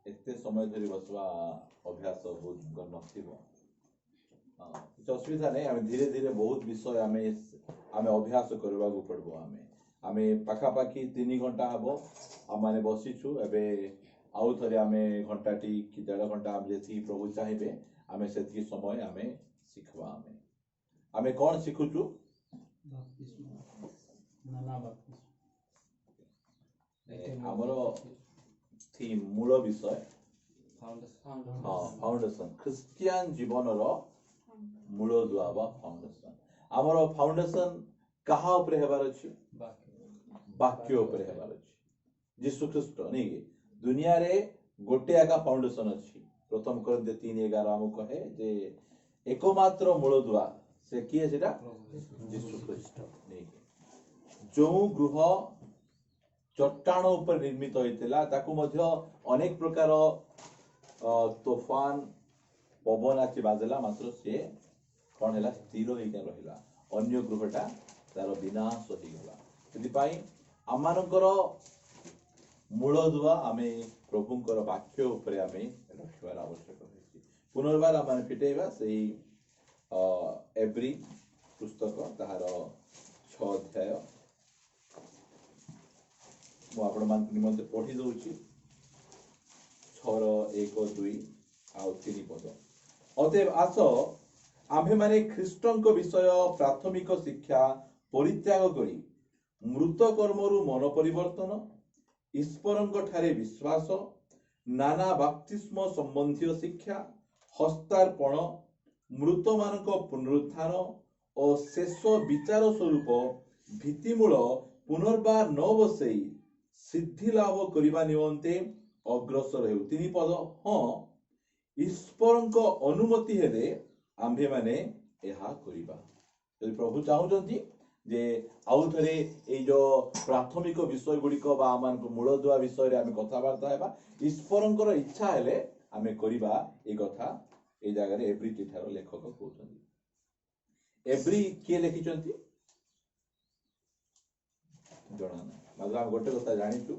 एते समय धरी बसवा अभ्यास बहुत नथिबो କିଛି ଅସୁବିଧା ନାହିଁ। ଆମେ ଧୀରେ ଧୀରେ ବହୁତ ବିଷୟ ଆମେ ଅଭ୍ୟାସ କରିବାକୁ ପଡିବ। ଆମେ ପାଖାପାଖି 3 ଘଣ୍ଟା ହବ ଆମେ ବସିଛୁ। ଏବେ ଆଉ ଥରେ ଆମେ ଘଣ୍ଟାଟି କି 1.5 ଘଣ୍ଟା ଆମେ ଯେତିକି ପ୍ରଭୁ ଚାହିଁବେ ଆମେ ସେତିକି ସମୟ ଆମେ ଶିଖବା। ଆମେ କ'ଣ ଶିଖୁଛୁ? ଆମର ଥीम मूल विषय फाउंडेशन ख्रिस्टियन जीवनर मूलदुआ बा फाउंडेशन। आमर फाउंडेशन कहा उपरे हेबार अछि? वाक्य उपरे हेबार अछि। यीशु ख्रिस्ट नहीं कि दुनिया रे गोटे आका फाउंडेशन अछि। प्रथम कोरिन्थिय 3:11 हमु कहे जे एकमात्र मूलदुआ से किए सेटा यीशु ख्रिस्ट नहीं कि जो गृह चट्टाण ऊपर निर्मित होइतिला ताकू मध्य अनेक प्रकार तूफान पवन आछि बाजला मात्र से कोन हैला स्थिर होइका रहिला। अन्य गृहटा तार विनाश होई गला। यदि पाई आमानकर मूलदुआ आमे प्रभुंकर वाक्य उपरे आमे रखबार आवश्यक होइछि। पुनर्बार आमे फिटेबा सेही एब्री पुस्तक ताहार 6 अध्याय मु आपण मान निमंते पढ़ी दउछि। 6:1-2 आउ 3 पद। अतएव आस आम्भे माने ख्रीष्टंक विषय प्राथमिक शिक्षा परित्याग करी मृत कर्मरु मन परिवर्तन ईश्वरंक ठारे विश्वास नाना बाप्तिस्म संबंधी शिक्षा हस्तार्पण मृत मानक पुनरुत्थान और शेष विचार स्वरूप भित्तिमूल पुनर्बार न बसई सिद्धि लाभ करिबा निमंते अग्रसर हेउ। 3 पद। हाँ ईश्वरंक अनुमति हेले आम्भे माने एहा करिबा। यदि प्रभु चाहुचंती जे आउ थरे ए जो प्राथमिक विषय गुडी को बा आमान को मूलदुआ विषय रे आमे कथाबार्ता हेबा ईश्वरंकर इच्छा हेले आमे करिबा। ए कथा ए जगह रे एब्री चिठार लेखक कहउचंती। एब्री के लिखिचंती जणा ना मतलब हम गोटे कथा जानिचु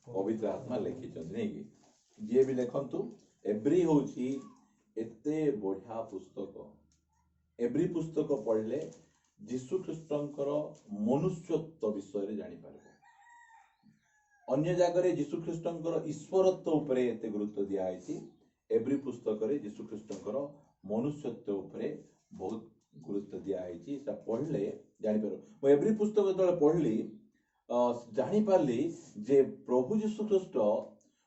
पवित्र आत्मा लिखिचंती नहीं कि जे भी लेखंतु एब्री होची एते बढ़िया पुस्तक। एब्री पुस्तक पढ़ले यीशु ख्रिस्टंकर मनुष्यत्व विषय रे जानि पारबो। अन्य जगह रे यीशु ख्रिस्टंकर ईश्वरत्व उपरे एते गुरुत्व दिया आइछि। एब्री पुस्तक रे यीशु ख्रिस्टंकर मनुष्यत्व उपरे बहुत गुरुत्व दिया आइछि। ता पढ़ले जानि पारो। मो एब्री पुस्तक जले पढ़ली जानि पारली जे प्रभु यीशु ख्रिस्ट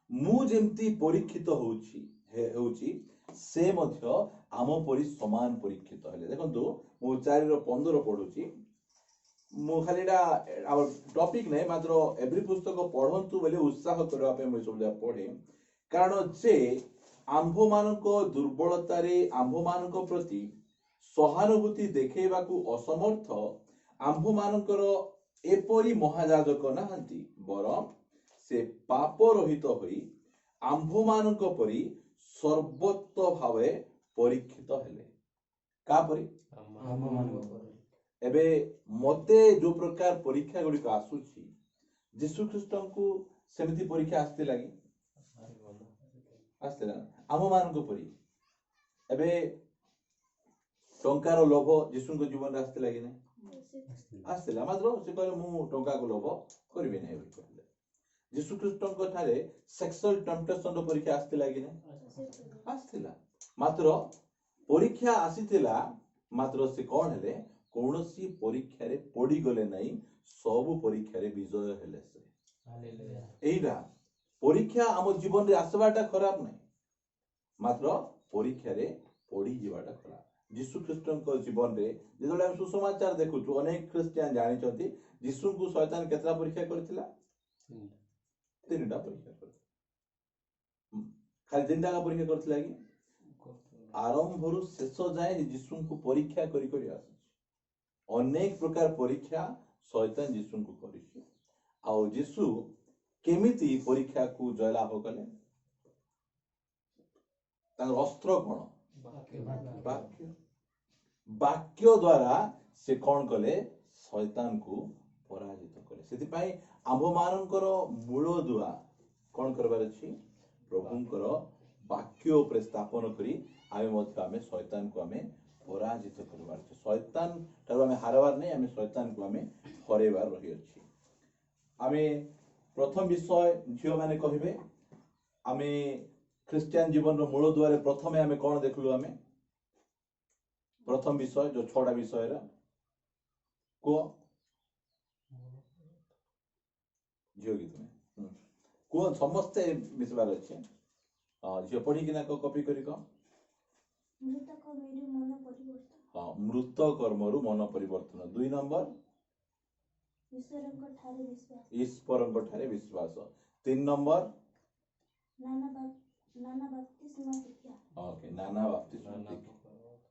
मु जेमती परीक्षित होउछि से मध्य आम परि समान परीक्षित हेले। देखंतु मु 4:15 पढुछि। मु खालीडा आवर टॉपिक नै मात्र एब्री पुस्तक पढंतु बोले उत्साह करबा पे मु सब पढे। कारण जे आंभ मानक दुर्बलता रे आंभ मानक प्रति सहानुभूति देखैबाकू असमर्थ आंभ मानकर एपरी महायाजक नाहंती बरम से पाप रहित होई आंभ मानक परी सर्वोत्त भावे परीक्षित हेले। का परी आंभ मानक परी। एबे मते जो प्रकार परीक्षा गुडी को आसुची यीशु ख्रिस्टन को सेमिति परीक्षा आस्ते लागि आस्ते ना आंभ मानक परी। एबे टंकार लोभ यीशु को जीवन आस्ते लागि नै आस्तेला मात्र से कहले मु टंका को लोभ करबी नै कहले। यीशु ख्रिस्टन को ठारे सेक्सुअल टेम्पटेशन रो परीक्षा आस्ते लागि नै आस्तेला मात्र परीक्षा आसीथिला मात्र से कोन हेले कोनोसी परीक्षा रे पड़ी गले नै सब परीक्षा रे विजय हेले से। हालेलुया। एइरा परीक्षा हम जीवन रे आसबाटा खराब नै मात्र परीक्षा रे पड़ी जीवाटा खराब। यीशु ख्रिस्टन को जीवन रे जेतले हम सुसमाचार देखुछु अनेक क्रिश्चियन जानि छथि यीशु को शैतान केतरा परीक्षा करथिला 3टा परीक्षा करथिला। खाली 3टा का परीक्षा करथिला कि आरंभ रु शेष जाए यीशु को परीक्षा करी करी आसी अनेक प्रकार परीक्षा शैतान यीशु को करिछि। आ यीशु केमिति परीक्षा को जयलाभ कले तार अस्त्र कोन वाक्य वाक्य द्वारा से कौन कले शैतान को पराजित कले। सेति पई आंभ मानकर मूल दुआ कौन करबार अछि प्रभुंकर ବାକ୍ୟ ଉପରେ ସ୍ଥାପନ କରି ଆମେ ଶୈତାନକୁ ଆମେ ପରାଜିତ କରିବାର ଅଛି। ଶୈତାନ ଠାରୁ ଆମେ ହାରବାର ନାହିଁ, ଆମେ ଶୈତାନକୁ ଆମେ ହରେଇବାର ରହିଅଛି। ଆମେ ପ୍ରଥମ ବିଷୟ ଝିଅମାନେ କହିବେ, ଆମେ ଖ୍ରୀଷ୍ଟିଆନ ଜୀବନର ମୂଳ ଦୁଆରେ ପ୍ରଥମେ ଆମେ କ'ଣ ଦେଖିଲୁ? ଆମେ ପ୍ରଥମ ବିଷୟ ଯୋଉ 6ଟା ବିଷୟର କୁହ, ଝିଅ କି ତୁମେ କୁହ, ସମସ୍ତେ ମିଶିବାର ଅଛି। ଝିଅ ପଢିକିନା କପି କରି କହ। ମୃତ କର୍ମରୁ ମନ ପରିବର୍ତ୍ତନ। 2 ନମ୍ବର ଈଶ୍ୱରଙ୍କ ଠାରେ ବିଶ୍ୱାସ। 3 ନମ୍ବର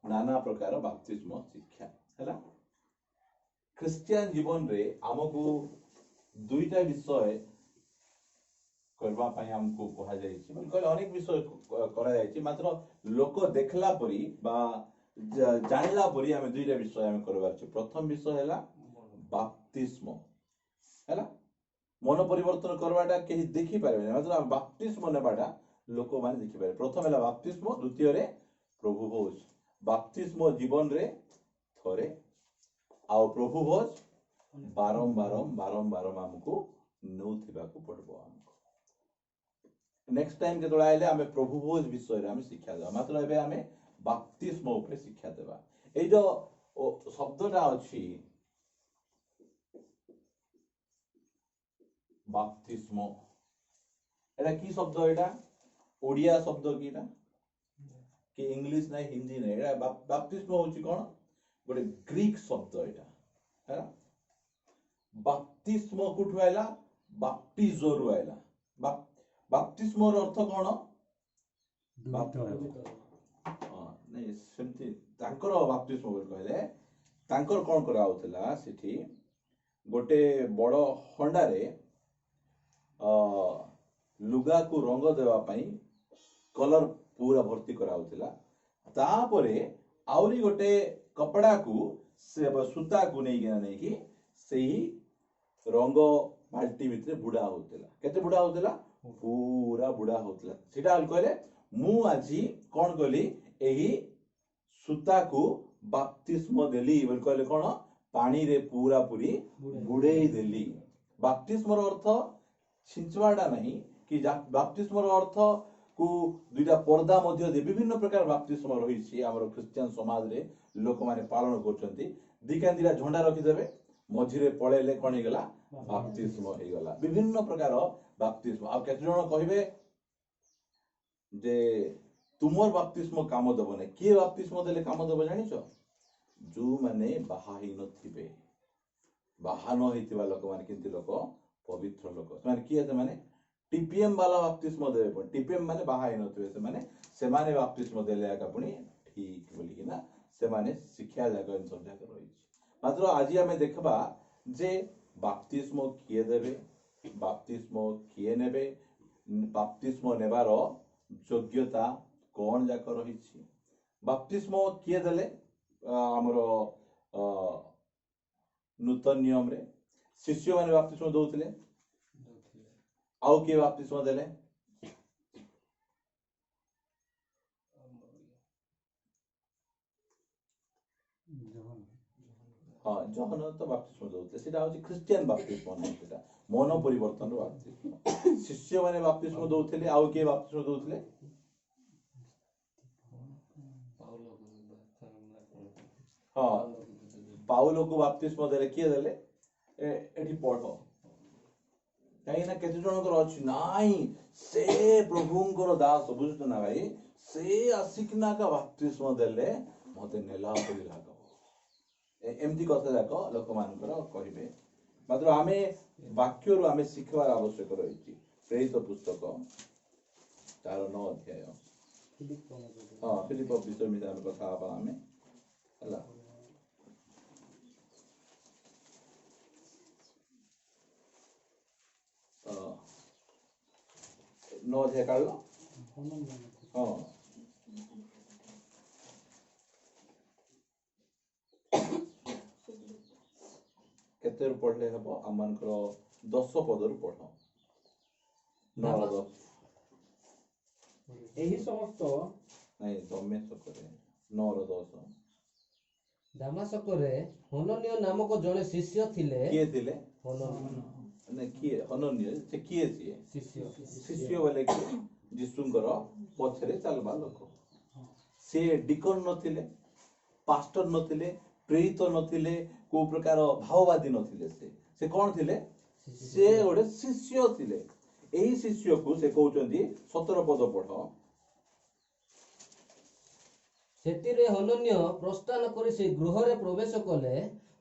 ନାନା ପ୍ରକାର ବାପ୍ତିସ୍ମ ଶିକ୍ଷା ହେଲା। ଖ୍ରୀଷ୍ଟିଆନ ଜୀବନରେ ଆମକୁ 2ଟା ବିଷୟ କରିବା ପାଇଁ ଆମକୁ କୁହାଯାଇଛି। କହିଲେ ଅନେକ ବିଷୟ କରାଯାଇଛି, ମାତ୍ର ଲୋକ ଦେଖିଲା ପରି ବା ଜାଣିଲା ପରି ଆମେ 2ଟା ବିଷୟ ଆମେ କରିବାର ଅଛି। ପ୍ରଥମ ବିଷୟ ହେଲା ବାପ୍ତିସ୍ମ ହେଲା। ମନ ପରିବର୍ତ୍ତନ କରିବାଟା କେହି ଦେଖିପାରିବେନି, ମାତ୍ର ବାପ୍ତିସ୍ମ ନେବାଟା ଲୋକମାନେ ଦେଖିପାରିବେ। ପ୍ରଥମ ହେଲା ବାପ୍ତିସ୍ମ, ଦ୍ୱିତୀୟରେ ପ୍ରଭୁ ଭୋଜ। ବାପ୍ତିସ୍ମ ଜୀବନରେ ଥରେ, ଆଉ ପ୍ରଭୁ ଭୋଜ ବାରମ୍ବାର ଆମକୁ ନେଉଥିବାକୁ ପଡିବ। ଆମକୁ ନେକ୍ସଟ ଟାଇମ ଯେତେବେଳେ ଆଇଲେ ଆମେ ପ୍ରଭୁ ଭୋଜ ବିଷୟରେ ଆମେ ଶିକ୍ଷା ଦେବା, ମାତ୍ର ଏବେ ଆମେ ବାପ୍ତିସ୍ମ ଉପରେ ଶିକ୍ଷା ଦେବା। ଏଇ ଯୋଉ ଶବ୍ଦଟା ଅଛି ବାପ୍ତିସ୍ମ, ଏଟା କି ଶବ୍ଦ? ଏଟା ଓଡ଼ିଆ ଶବ୍ଦ କି ଏଟା କି ଇଂଲିଶ ନାହିଁ, ହିନ୍ଦୀ ନାହିଁ। ଏଟା ବାପ୍ତିସ୍ମ ହଉଛି କ'ଣ? ଗୋଟେ ଗ୍ରୀକ ଶବ୍ଦ ଏଟା ହେଲା। ବାପ୍ତିସ୍ମ କୋଉଠୁ ଆଇଲା? ବାପ୍ଟିଜୋରୁ ଆଇଲା। ବାପ୍ତିସ୍ମର ଅର୍ଥ କ'ଣ? ନାଇଁ ସେମିତି ତାଙ୍କର ବାପ୍ତିସ୍ମ ବୋଲି କହିଲେ ତାଙ୍କର କ'ଣ କରାଯାଉଥିଲା? ସେଠି ଗୋଟେ ବଡ଼ ହଣ୍ଡାରେ ଲୁଗାକୁ ରଙ୍ଗ ଦେବା ପାଇଁ କଲର ପୁରା ଭର୍ତ୍ତି କରାଯାଉଥିଲା। ତାପରେ ଆହୁରି ଗୋଟେ କପଡ଼ାକୁ ସୂତାକୁ ନେଇକି ସେହି ରଙ୍ଗ ବାଲ୍ଟି ଭିତରେ ବୁଡ଼ା ହଉଥିଲା। କେତେ ବୁଡ଼ା ହଉଥିଲା? ପୁରା ବୁଡ଼ା ହଉଥିଲା। ସେଟା କହିଲେ ମୁଁ ଆଜି କ'ଣ କଲି? ଏହି ସୂତାକୁ ବାପ୍ତିସ୍ମ ଦେଲି ବୋଲି କହିଲେ କ'ଣ? ପାଣିରେ ପୁରା ପୁରି ବୁଡ଼େଇ ଦେଲି। ବାପ୍ତିସ୍ମର ଅର୍ଥ ଛିଞ୍ଚବାଟା ନାହିଁ କି ବାପ୍ତିସ୍ମର ଅର୍ଥ କୁ 2ଟା ପର୍ଦା ମଧ୍ୟ ବିଭିନ୍ନ ପ୍ରକାର ବାପ୍ତିସ୍ମ ରହିଛି। ଆମର ଖ୍ରୀଷ୍ଟିଆନ ସମାଜରେ ଲୋକମାନେ ପାଳନ କରୁଛନ୍ତି। 2ଟା ଝଣ୍ଡା ରଖିଦେବେ, ମଝିରେ ପଳେଇଲେ କ'ଣ ହେଇଗଲା? ବାପ୍ତିସ୍ମ ହେଇଗଲା। ବିଭିନ୍ନ ପ୍ରକାର ବାପ୍ତିସ୍ମ। ଆଉ କେତେ ଜଣ କହିବେ ଯେ ତୁମର ବାପ୍ତିସ୍ମ କାମ ଦେବ ନାହିଁ। କିଏ ବାପ୍ତିସ୍ମ ଦେଲେ କାମ ଦେବ ଜାଣିଛ? ଯୋଉମାନେ ବାହା ହେଇନଥିବେ, ବାହା ନ ହେଇଥିବା ଲୋକମାନେ, କିନ୍ତୁ ଲୋକ ପବିତ୍ର ଲୋକ, ସେମାନେ କିଏ? ସେମାନେ ଟିପିଏମ୍ ବାଲା ବାପ୍ତିସ୍ମ ଦେବେ। ଟିପିଏମ୍ ମାନେ ବାହା ହେଇନଥିବେ, ସେମାନେ ବାପ୍ତିସ୍ମ ଦେଲେ ଏକା ପୁଣି ଠିକ ବୋଲିକିନା ସେମାନେ ଶିକ୍ଷା ଯାକ ରହିଛି। ମାତ୍ର ଆଜି ଆମେ ଦେଖିବା ଯେ ବାପ୍ତିସ୍ମ କିଏ ଦେବେ, ବାପ୍ତିସ୍ମ କିଏ ନେବେ, ବାପ୍ତିସ୍ମ ନେବାର ଯୋଗ୍ୟତା କ'ଣ ଯାକ ରହିଛି। ବାପ୍ତିସ୍ମ କିଏ ଦେଲେ? ଆମର ନୂତନ ନିୟମରେ ଶିଷ୍ୟମାନେ ବାପ୍ତିସ୍ମ ଦଉଥିଲେ। ଆଉ କିଏ ବାପ୍ତିସ୍ମ ଦେଲେ? ଜହନ ତ ବାପ୍ତିସ୍ମ ଦଉଥିଲେ। ସେଟା ହଉଛି ଖ୍ରୀଷ୍ଟିଆନ ବାପ୍ତିସ୍ମ ନାହିଁ, ସେଟା ମନ ପରିବର୍ତ୍ତନର ବାପ୍ତିସ୍ମ। ଶିଷ୍ୟମାନେ ବାପ୍ତିସ୍ମ ଦଉଥିଲେ। ଆଉ କିଏ ବାପ୍ତିସ୍ମ ଦଉଥିଲେ? ପାଉଲକୁ ବାପ୍ତିସ୍ମ ଦେଲେ। କିଏ ଦେଲେ? ଏଠି ପଢ, କାହିଁକି ନା କେତେ ଜଣଙ୍କର ଅଛି ନାଇଁ ସେ ପ୍ରଭୁଙ୍କର ଦାସ, ବୁଝୁଛ ନା ଭାଇ, ସେ ଆସିକିନା ବାପ୍ତିସ୍ମ ଦେଲେ ମତେ ନେଲା ପରି ଲାଗବ, ଏମିତି କଥା ଯାକ ଲୋକମାନଙ୍କର କହିବେ। ମାତ୍ର ଆମେ ବାକ୍ୟରୁ ଆମେ ଶିଖିବାର ଆବଶ୍ୟକ ରହିଛି। ପ୍ରେରିତ ପୁସ୍ତକ 9 ଅଧ୍ୟାୟ। ଫିଲିପ ବିଷୟ ଆମେ କଥା ହେବା ଆମେ ହେଲା। 9 ଅଧ୍ୟାୟ କାଢ଼ିଲ। କେତେରୁ ପଢିଲେ ହେବ? ଆମମାନଙ୍କର 10 ପଦରୁ ପଢ। ଏହି ସମସ୍ତ ନାଇଁ ଦମେଶକରେ 9:10 ଦାମାଶକରେ ହନନୀୟ ନାମକ ଜଣେ ଶିଷ୍ୟ ଥିଲେ। କିଏ ଥିଲେ? ହନନୀୟ ନାଇଁ କିଏ ହନନୀୟ ସେ କିଏ ସିଏ? ଶିଷ୍ୟ। ଶିଷ୍ୟ ବୋଲେ କିଏ? ଯୀଶୁଙ୍କର ପଛରେ ଚାଲବା ଲୋକ। ସେ ଡିକନ ନଥିଲେ, ପାଷ୍ଟର ନଥିଲେ, ପ୍ରେରିତ ନଥିଲେ, କୋଉ ପ୍ରକାର ଭାବବାଦୀ ନଥିଲେ। ସେ କଣ ଥିଲେ? ସେ ଗୋଟେ ଶିଷ୍ୟ ଥିଲେ। ଏହି ଶିଷ୍ୟକୁ ସେ କହୁଛନ୍ତି 17 ପଦ ପଢ। ସେଥିରେ ହନନୀୟ ପ୍ରସ୍ଥାନ କରି ସେ ଗୃହରେ ପ୍ରବେଶ କଲେ।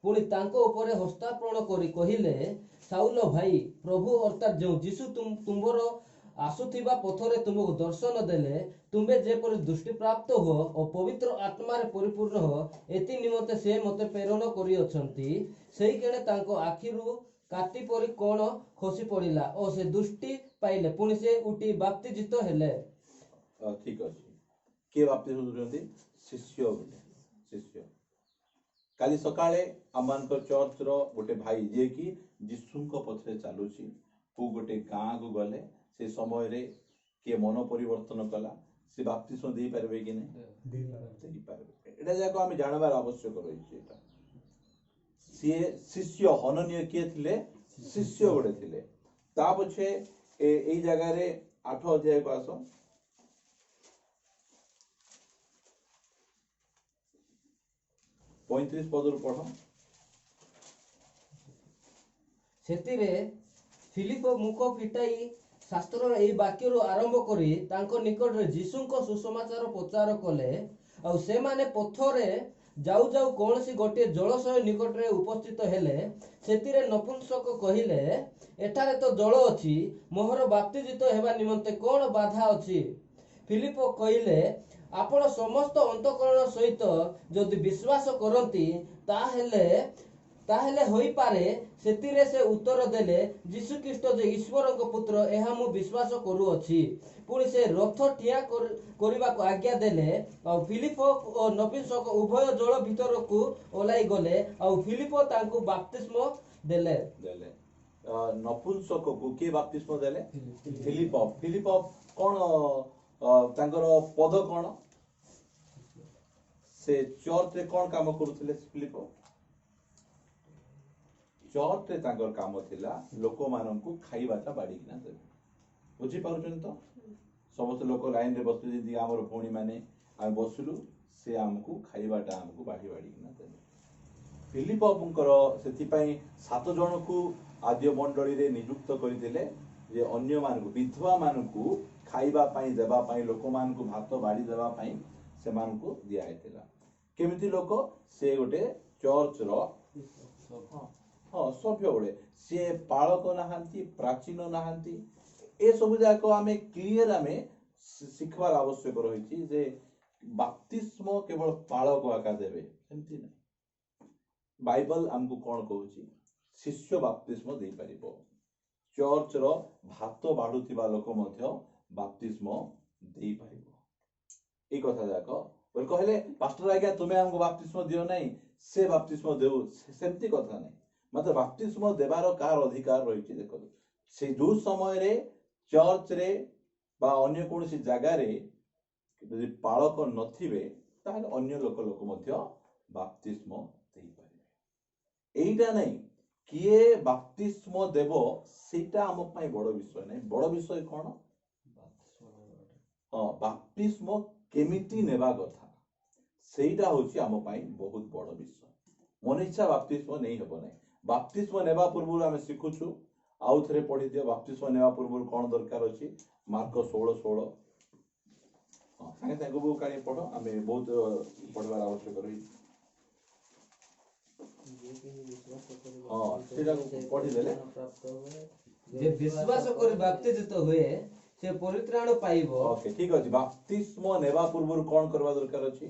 ପୁଣି ତାଙ୍କ ଉପରେ ହସ୍ତାର୍ପଣ କରି କହିଲେ, ସାଉଲ ଭାଇ, ପ୍ରଭୁ ଅର୍ଥାତ୍ ଯେଉଁ ଯୀଶୁ ତୁମ୍ଭର ଆସୁଥିବା ପଥରେ ତୁମକୁ ଦର୍ଶନ ଦେଲେ, ତୁମ୍ଭେ ଯେପରି ଦୃଷ୍ଟିପ୍ରାପ୍ତ ହୁଅ ଓ ପବିତ୍ର ଆତ୍ମାରେ ପରିପୂର୍ଣ୍ଣ ହୁଅ, ଏଥି ନିମନ୍ତେ ସେ ମୋତେ ପ୍ରେରଣ କରିଅଛନ୍ତି। ସେଇକ୍ଷଣେ ତାଙ୍କ ଆଖିରୁ କାଟି ପରି କଣ ଖସି ପଡ଼ିଲା ଓ ସେ ଦୃଷ୍ଟି ପାଇଲେ। ପୁଣି ସେ ଉଠି ବାପ୍ତିଜିତ ହେଲେ। ଠିକ ଅଛି। କିଏ ବାପ୍ତିସ୍ମ ଦଉଛନ୍ତି? ଶିଷ୍ୟ ଗୋଟେ ଶିଷ୍ୟ। କାଲି ସକାଳେ ଆମମାନଙ୍କ ଚର୍ଚ୍ଚର ଗୋଟେ ଭାଇ ଯିଏକି ଯୀଶୁଙ୍କ ପଛରେ ଚାଲୁଛି, କୋଉ ଗୋଟେ ଗାଁକୁ ଗଲେ ସେ ସମୟରେ କିଏ ମନ ପରିବର୍ତ୍ତନ କଲା, ସେ ବାପ୍ତିସ୍ମ ଦେଇପାରିବେ କି ନାହିଁ? ଦେଇପାରିବେ। ଏଇଟା ଯାକ ଆମେ ଜାଣିବାର ଆବଶ୍ୟକ ରହିଛି। ଏଇଟା ସିଏ ଶିଷ୍ୟ ହନନୀୟ କିଏ ଥିଲେ? ଶିଷ୍ୟ ଗୋଟେ ଥିଲେ। ତା ପଛେ ଏଇ ଜାଗାରେ 8 ଅଧ୍ୟାୟକୁ ଆସ। ପଇଁତିରିଶ ପଦରୁ ପଢ। ସେଥିରେ ଫିଲିପ ମୁଖ ଫିଟାଇ ଶାସ୍ତ୍ରର ଏହି ବାକ୍ୟରୁ ଆରମ୍ଭ କରି ତାଙ୍କ ନିକଟରେ ଯୀଶୁଙ୍କ ସୁସମାଚାର ପ୍ରଚାର କଲେ। ଆଉ ସେମାନେ ପଥରେ ଯାଉ ଯାଉ କୌଣସି ଗୋଟିଏ ଜଳାଶୟ ନିକଟରେ ଉପସ୍ଥିତ ହେଲେ। ସେଥିରେ ନପୁଂସକ କହିଲେ, ଏଠାରେ ତ ଜଳ ଅଛି, ମୋହର ବାପ୍ତିଜିତ ହେବା ନିମନ୍ତେ କଣ ବାଧା ଅଛି? ଫିଲିପ କହିଲେ, ଆପଣ ସମସ୍ତ ଅନ୍ତଃକରଣ ସହିତ ଯଦି ବିଶ୍ୱାସ କରନ୍ତି ତାହେଲେ ହୋଇପାରେ। ସେଥିରେ ସେ ଉତ୍ତର ଦେଲେ, ଯୀଶୁଖ୍ରୀଷ୍ଟ ଯେ ଈଶ୍ୱରଙ୍କ ପୁତ୍ର, ଏହା ମୁଁ ବିଶ୍ୱାସ କରୁଅଛି। ପୁଣି ସେ ରଥ ଠିଆ କରିବାକୁ ଆଜ୍ଞା ଦେଲେ। ଆଉ ଫିଲିପ ଓ ନପୁଂସକ ଉଭୟ ଜଳ ଭିତରକୁ ଓହ୍ଲାଇ ଗଲେ। ଆଉ ଫିଲିପ ତାଙ୍କୁ ବାପ୍ତିସ୍ମ ଦେଲେ। ନପୁଂସକକୁ କିଏ ବାପ୍ତିସ୍ମ ଦେଲେ? ଫିଲିପ। ଫିଲିପ କଣ ତାଙ୍କର ପଦ କଣ? ସେ ଚର୍ଚ୍ଚରେ କଣ କାମ କରୁଥିଲେ? ଫିଲିପ ଚର୍ଚ୍ଚରେ ତାଙ୍କର କାମ ଥିଲା ଲୋକମାନଙ୍କୁ ଖାଇବାଟା ବାଢିକିନା ଦେବେ। ବୁଝିପାରୁଛନ୍ତି ତ? ସମସ୍ତ ଲୋକ ଲାଇନରେ ବସିଲେ, ଯେମିତି ଆମର ଭଉଣୀ ମାନେ ଆମେ ବସିଲୁ, ସେ ଆମକୁ ଖାଇବାଟା ଆମକୁ ବାଢିକିନା ଦେବେ। ଫିଲିପଙ୍କର ସେଥିପାଇଁ 7 ଜଣକୁ ଆଦ୍ୟ ମଣ୍ଡଳୀରେ ନିଯୁକ୍ତ କରିଥିଲେ, ଯେ ଅନ୍ୟମାନଙ୍କୁ ବିଧବା ମାନଙ୍କୁ ଖାଇବା ପାଇଁ ଦେବା ପାଇଁ, ଲୋକମାନଙ୍କୁ ଭାତ ବାଢି ଦେବା ପାଇଁ ସେମାନଙ୍କୁ ଦିଆଯାଇଥିଲା। କେମିତି ଲୋକ? ସେ ଗୋଟେ ଚର୍ଚ୍ଚର ସଭ୍ୟ ଗୋଟେ। ସିଏ ପାଳକ ନାହାନ୍ତି, ପ୍ରାଚୀନ ନାହାନ୍ତି। ଏସବୁ ଯାକ ଆମେ କ୍ଲିୟର ଆମେ ଶିଖିବାର ଆବଶ୍ୟକ ରହିଛି ଯେ ବାପ୍ତିସ୍ମ କେବଳ ପାଳକ ଆକା ଦେବେ, ସେମିତି ନାହିଁ। ବାଇବଲ ଆମକୁ କଣ କହୁଛି? ଶିଷ୍ୟ ବାପ୍ତିସ୍ମ ଦେଇପାରିବ। ଚର୍ଚ୍ଚର ଭାତ ବାଢୁଥିବା ଲୋକ ମଧ୍ୟ ବାପ୍ତିସ୍ମ ଦେଇପାରିବ। ଏଇ କଥା ଯାକ କହିଲେ, ପାଷ୍ଟର ଆଜ୍ଞା ତୁମେ ଆମକୁ ବାପ୍ତିସ୍ମ ଦିଅ ନାହିଁ, ସେ ବାପ୍ତିସ୍ମ ଦେଉ, ସେମିତି କଥା ନାହିଁ। ମାତ୍ର ବାପ୍ତିସ୍ମ ଦେବାର କାହାର ଅଧିକାର ରହିଛି? ଦେଖନ୍ତୁ, ସେ ଯୋଉ ସମୟରେ ଚର୍ଚ୍ଚରେ ବା ଅନ୍ୟ କୌଣସି ଜାଗାରେ ଯଦି ପାଳକ ନଥିବେ, ତାହେଲେ ଅନ୍ୟ ଲୋକ ମଧ୍ୟ ବାପ୍ତିସ୍ମ ଦେଇପାରିବେ। ଏଇଟା ନାହିଁ କିଏ ବାପ୍ତିସ୍ମ ଦେବ, ସେଇଟା ଆମ ପାଇଁ ବଡ ବିଷୟ ନାହିଁ। ବଡ ବିଷୟ କଣ? ବାପ୍ତିସ୍ମ କେମିତି ନେବା କଥା, ସେଇଟା ହଉଛି ଆମ ପାଇଁ ବହୁତ ବଡ ବିଷୟ। ମନ ଇଚ୍ଛା ବାପ୍ତିସ୍ମ ନେଇ ହେବ ନାହିଁ। ବାପ୍ତିସ୍ମ ନେବା ପୂର୍ବରୁ ଆମେ ଶିଖୁଛୁ, ଆଉ ଥରେ ପଢିଦିଅ। ବାପ୍ତିସ୍ମ ନେବା ପୂର୍ବରୁ କଣ ଦରକାର ଅଛି? ମାର୍କ 16:16। ସାଙ୍ଗେ ସାଙ୍ଗେ ବୁକ୍ କାଢି ପଢ, ଆମେ ବହୁତ ପଢିବାର ଆବଶ୍ୟକ ରହିଛି। ସେଟା ପଢିଦେଲେ, ଯେ ବିଶ୍ୱାସ କରି ବାପ୍ତିଜିତ ହୁଏ ସେ ପରିତ୍ରାଣ ପାଇବ। ଓକେ, ଠିକ ଅଛି। ବାପ୍ତିସ୍ମ ନେବା ପୂର୍ବରୁ କଣ କରିବା ଦରକାର ଅଛି?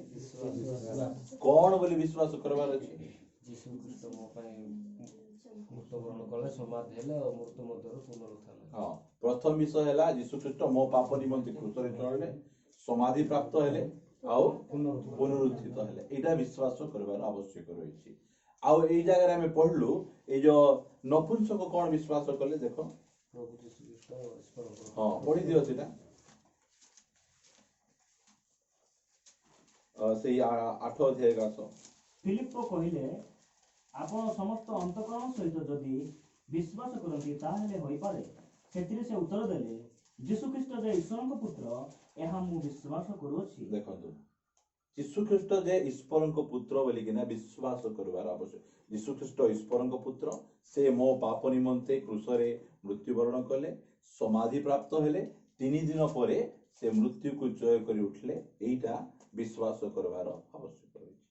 କଣ ବୋଲି ବିଶ୍ୱାସ କରିବାର ଅଛି? ଯୀଶୁଖ୍ରୀଷ୍ଟ ମୋ ପାଇଁ ମୃତ୍ୟୁବରଣ କଲେ, ସମାଧି ହେଲେ ଆଉ ମୃତ୍ୟୁ ମଧ୍ୟରୁ ପୁନରୁତ୍ଥାନ। ପ୍ରଥମ ବିଷୟ ହେଲା ଯୀଶୁଖ୍ରୀଷ୍ଟ ମୋ ପାପ ନିମନ୍ତେ କ୍ରୁଶରେ ଚଢ଼ିଲେ, ସମାଧି ପ୍ରାପ୍ତ ହେଲେ ଆଉ ପୁନରୁତ୍ଥିତ ହେଲେ। ଏଇଟା ବିଶ୍ୱାସ କରିବାର ଆବଶ୍ୟକ ରହିଛି। ଆଉ ଏଇ ଜାଗାରେ ଆମେ ପଢିଲୁ, ଏଇ ଯୋଉ ନପୁଂସକ କଣ ବିଶ୍ୱାସ କଲେ? ଦେଖ, ପଢିଦିଅ ସେଟା। ସେଇ 8 ଅଧ୍ୟାୟ ଆସ। ଫିଲିପ କହିଲେ, ଆପଣ ସମସ୍ତ ଅନ୍ତଃକରଣ ସହିତ ଯଦି ବିଶ୍ୱାସ କରନ୍ତି ତାହେଲେ ହୋଇପାରେ। ସେଥିରେ ସେ ଉତ୍ତର ଦେଲେ, ଯୀଶୁଖ୍ରୀଷ୍ଟ ଯେ ଈଶ୍ୱରଙ୍କ ପୁତ୍ର, ଏହା ମୁଁ ବିଶ୍ୱାସ କରୁଅଛି। ଦେଖନ୍ତୁ, ଯୀଶୁଖ୍ରୀଷ୍ଟ ଯେ ଈଶ୍ୱରଙ୍କ ପୁତ୍ର ବୋଲିକିନା ବିଶ୍ୱାସ କରିବାର ଆବଶ୍ୟକ। ଯୀଶୁଖ୍ରୀଷ୍ଟ ଈଶ୍ୱରଙ୍କ ପୁତ୍ର, ସେ ମୋ ପାପ ନିମନ୍ତେ କ୍ରୁଶରେ ମୃତ୍ୟୁବରଣ କଲେ, ସମାଧି ପ୍ରାପ୍ତ ହେଲେ, 3 ଦିନ ପରେ ସେ ମୃତ୍ୟୁକୁ ଜୟ କରି ଉଠିଲେ। ଏଇଟା ବିଶ୍ୱାସ କରିବାର ଆବଶ୍ୟକ ରହିଛି।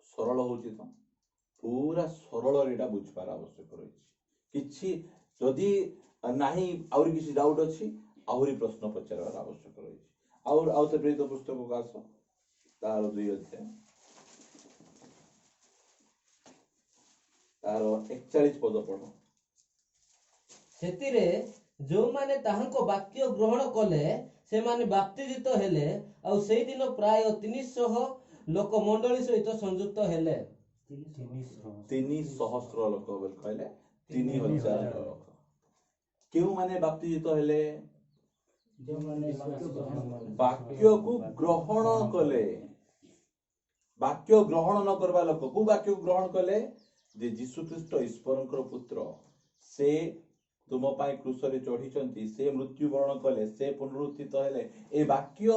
ସରଳ ହଉଛି ତ, ପୁରା ସରଳରେ ଏଇଟା ବୁଝିବାର ଆବଶ୍ୟକ ରହିଛି। କିଛି ଯଦି ନାହିଁ, ଆହୁରି କିଛି ଡାଉଟ୍ ଅଛି, ଆହୁରି ପ୍ରଶ୍ନ ପଚାରିବାର ଆବଶ୍ୟକ ରହିଛି। ଆଉ ସେ ପ୍ରେରିତ ପୁସ୍ତକକୁ ଆସ, ତାର 2 ଅଧ୍ୟାୟ, ତାର 41 ପଦ ପଢ। ସେଥିରେ ଯେଉଁମାନେ ତାହାଙ୍କ ବାକ୍ୟ ଗ୍ରହଣ କଲେ ସେମାନେ ବାପ୍ତିଜିତ ହେଲେ, ଆଉ ସେଇଦିନ ପ୍ରାୟ 300 ଲୋକ ମଣ୍ଡଳୀ ସହିତ ସଂଯୁକ୍ତ ହେଲେ। 300 ଲୋକ ବୋଲି କହିଲେ 3000 ଲୋକ। କେଉଁମାନେ ବାପ୍ତିଜିତ ହେଲେ? ବାକ୍ୟକୁ ଗ୍ରହଣ କଲେ। ବାକ୍ୟ ଗ୍ରହଣ ନ କରିବା ଲୋକ କୋଉ ବାକ୍ୟକୁ ଗ୍ରହଣ କଲେ? ଯେ ଯୀଶୁଖ୍ରୀଷ୍ଟ ଈଶ୍ୱରଙ୍କର ପୁତ୍ର, ସେ ତୁମ ପାଇଁ କ୍ରୁଶରେ ଚଢିଛନ୍ତି, ସେ ମୃତ୍ୟୁବରଣ କଲେ, ସେ ପୁନରୁତ୍ଥିତ ହେଲେ। ଏ ବାକ୍ୟ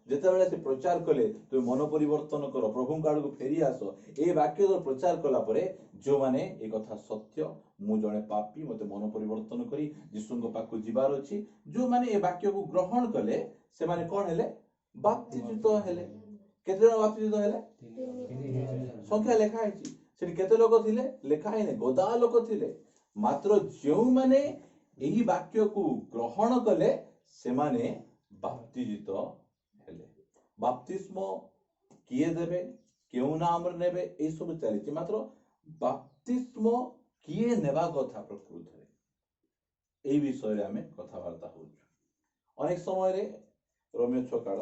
ଯେତେବେଳେ ସେ ପ୍ରଚାର କଲେ, ତୁମେ ମନ ପରିବର୍ତ୍ତନ କର, ପ୍ରଭୁଙ୍କ ଆଡକୁ ଫେରି ଆସ, ଏ ବାକ୍ୟ ପ୍ରଚାର କଲା ପରେ ଯେଉଁମାନେ ଏ କଥା ସତ୍ୟ, ମୁଁ ଜଣେ ପାପୀ, ମତେ ମନ ପରିବର୍ତ୍ତନ କରି ଯୀଶୁଙ୍କ ପାଖକୁ ଯିବାର ଅଛି, ଯେଉଁମାନେ ଏ ବାକ୍ୟକୁ ଗ୍ରହଣ କଲେ ସେମାନେ କଣ ହେଲେ? ବାପ୍ତିଜିତ ହେଲେ। କେତେ ଜଣ ବାପ୍ତିଜିତ ହେଲେ? ସଂଖ୍ୟା ଲେଖା ହେଇଛି। ସେଠି କେତେ ଲୋକ ଥିଲେ? ଲେଖା ହେଇନି, ଗଦା ଲୋକ ଥିଲେ। ମାତ୍ର ଯେଉଁମାନେ ଏହି ବାକ୍ୟକୁ ଗ୍ରହଣ କଲେ ସେମାନେ ବାପ୍ତିଜିତ ହେଲେ। ବାପ୍ତିସ୍ମ କିଏ ଦେବେ, କେଉଁ ନାମରେ ନେବେ, ଏସବୁ ଚାଲିଛି। ମାତ୍ର ବାପ୍ତିସ୍ମ କିଏ ନେବା କଥା ପ୍ରକୃତରେ, এই বিষয়ে ଆମେ କଥାବାର୍ତ୍ତା ହଉଛୁ। ଅନେକ ସମୟରେ ରୋମିଓ ଛକାଳ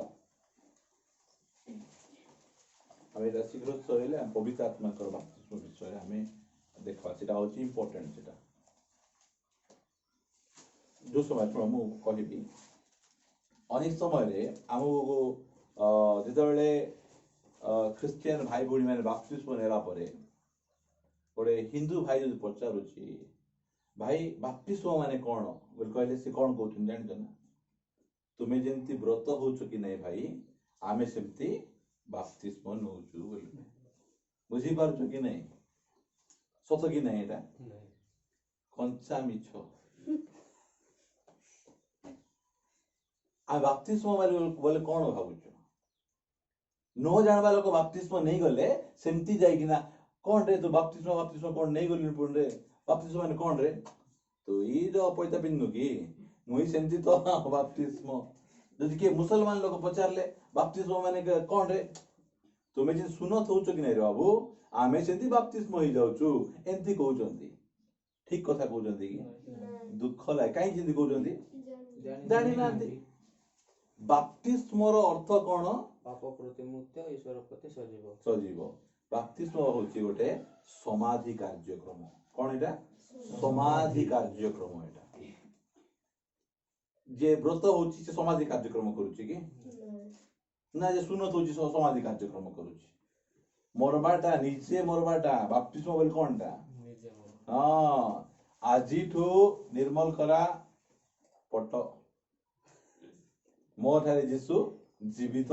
ଆମେ ଏଇଟା ଶୀଘ୍ର ସରିଲେ ଆମେ ପବିତ୍ର ଆତ୍ମାଙ୍କର ବାପ୍ତିସ୍ମ ବିଷୟରେ ଆମେ ଦେଖିବା। ସେଟା ହଉଛି ଇମ୍ପୋର୍ଟାଣ୍ଟ। ସେଟା ଯୋଉ ସମୟ ମୁଁ କହିବି, ଅନେକ ସମୟରେ ଆମକୁ ଯେତେବେଳେ ଖ୍ରୀଷ୍ଟିଆନ ଭାଇ ଭଉଣୀ ମାନେ ବାପ୍ତିସ୍ମ ନେଲା ପରେ ଗୋଟେ ହିନ୍ଦୁ ଭାଇ ଯଦି ପଚାରୁଛି, ଭାଇ ବାପ୍ତିସ୍ମ ମାନେ କଣ ବୋଲି କହିଲେ, ସେ କଣ କହୁଛନ୍ତି ଜାଣିଛ ନା? ତୁମେ ଯେମିତି ବ୍ରତ ହଉଛ କି ନାଇଁ ଭାଇ, ଆମେ ସେମିତି ବାପ୍ତିସ୍ମ ନଉଛୁ ବୋଲି। ବୁଝିପାରୁଛ କି ନାଇଁ? ସତ କି ନାଇଁ? ଏଇଟା କଞ୍ଚା ମିଛ। ଆମେ ବାପ୍ତିସ୍ମ ବୋଲେ କଣ ଭାବୁଛୁ? ନ ଜାଣିବା ଲୋକ ବାପ୍ତିସ୍ମ ନେଇଗଲେ ସେମିତି ଯାଇକିନା, କଣ ରେ ତୁ ବାପ୍ତିସ୍ମ କଣ ନେଇଗଲି ପୁଣି, ବାପ୍ତିସ୍ମ ମାନେ କଣ ରେ, ତୁ ଇର ପଇତା ପିନ୍ଧୁ କି, ମୁଇଁ ସେମିତି ତ ବାପ୍ତିସ୍ମ। ଯଦି କିଏ ମୁସଲମାନ ଲୋକ ପଚାରିଲେ ବାପ୍ତିସ୍ମ ମାନେ କଣ ରେ, ତୁମେ ଯଦି ଶୁନ ଥଉଛ କି ନାଇଁ ରେ ବାବୁ, ଆମେ ସେମିତି ବାପ୍ତିସ୍ମ ହେଇଯାଉଛୁ, ଏମିତି କହୁଛନ୍ତି। ଠିକ କଥା କହୁଛନ୍ତି କି? ଦୁଃଖ ଲାଗେ। କାହିଁକି ସେମିତି କହୁଛନ୍ତି? ଜାଣିନାହାନ୍ତି। ବାପ୍ତିସ୍ମର ଅର୍ଥ କଣ? ପାପ ପ୍ରତି ମୃତ୍ୟୁ, ଈଶ୍ୱର ପ୍ରତି ସଜୀବ। ସଜୀବ। ବାପ୍ତିସ୍ମ ହଉଛି ଗୋଟେ ସମାଧି କାର୍ଯ୍ୟକ୍ରମ। କଣ ଏଇଟା? ସମାଧି କାର୍ଯ୍ୟକ୍ରମ। ଏଇଟା ଯେ ବ୍ରତ ହଉଛି ସେ ସମାଧି କାର୍ଯ୍ୟକ୍ରମ କରୁଛି କି ନା? ଯେ ଶୁନତ ହଉଛି ସମାଧି କାର୍ଯ୍ୟକ୍ରମ କରୁଛି। ମରବାଟା, ନିଜେ ମରବାଟା ବାପ୍ତିସ୍ମ ବୋଲି କଣଟା? ହଁ, ଆଜିଠୁ ନିର୍ମଲ ଖରା ପଟ, ମୋ ଠାରେ ଯୀଶୁ ଜୀବିତ।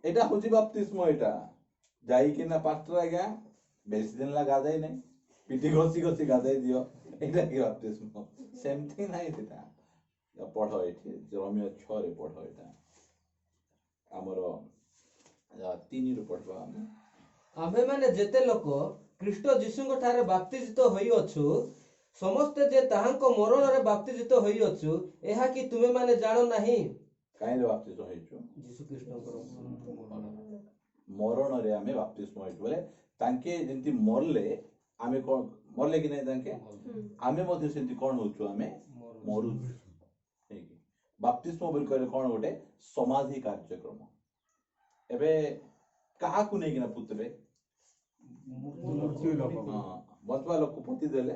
ଏଇଟା ହଉଛି ବାପ୍ତିସ୍ମ। ଏଇଟା ଯାଇକିନା ପାଷ୍ଟର ଆଜ୍ଞା ବେଶୀ ଦିନ ହେଲା ଗାଧେଇ ନାହିଁ, ପିଠି ଘଷି ଘଷି ଗାଧେଇ ଦିଅ, ଏଇଟା କି ବାପ୍ତିସ୍ମ? ସେମିତି ନାହିଁ। ସେଟା ପଢ, ଏଠି ରୋମିଓ 6 ପଢ। ଏଇଟା ଆମର 3 ପଢିବା ଆମେ। ଆମ୍ଭେମାନେ ଯେତେ ଲୋକ ଖ୍ରୀଷ୍ଟ ଯୀଶୁଙ୍କ ଠାରେ ବାପ୍ତିଜିତ ହୋଇଅଛୁ, ସମସ୍ତେ ଯେ ତାହାଙ୍କ ମରଣରେ ବାପ୍ତିଜିତ ହୋଇଅଛୁ, ଏହା କି ତୁମେମାନେ ଜାଣ ନାହିଁ? କାହିଁରେ ବାପ୍ତିସ୍ମ ହେଇଛୁ? ଯୀଶୁଖ୍ରୀଷ୍ଟଙ୍କର ମରଣରେ ଆମେ ବାପ୍ତିସ୍ମ ହେଇଛୁ। ବୋଲେ ତାଙ୍କେ ଯେମିତି ମରଲେ, ଆମେ କଣ ମରଲେ କି ନାଇଁ ତାଙ୍କେ, ଆମେ ମଧ୍ୟ ସେମିତି କଣ ହଉଛୁ? ଆମେ ମରୁଛୁ। ବାପ୍ତିସ୍ମ ବୋଲି କହିଲେ କଣ? ଗୋଟେ ସମାଧି କାର୍ଯ୍ୟକ୍ରମ। ଏବେ କାହାକୁ ନେଇକିନା ପୁତବେ? ବଞ୍ଚବା ଲୋକ ପୋତି ଦେଲେ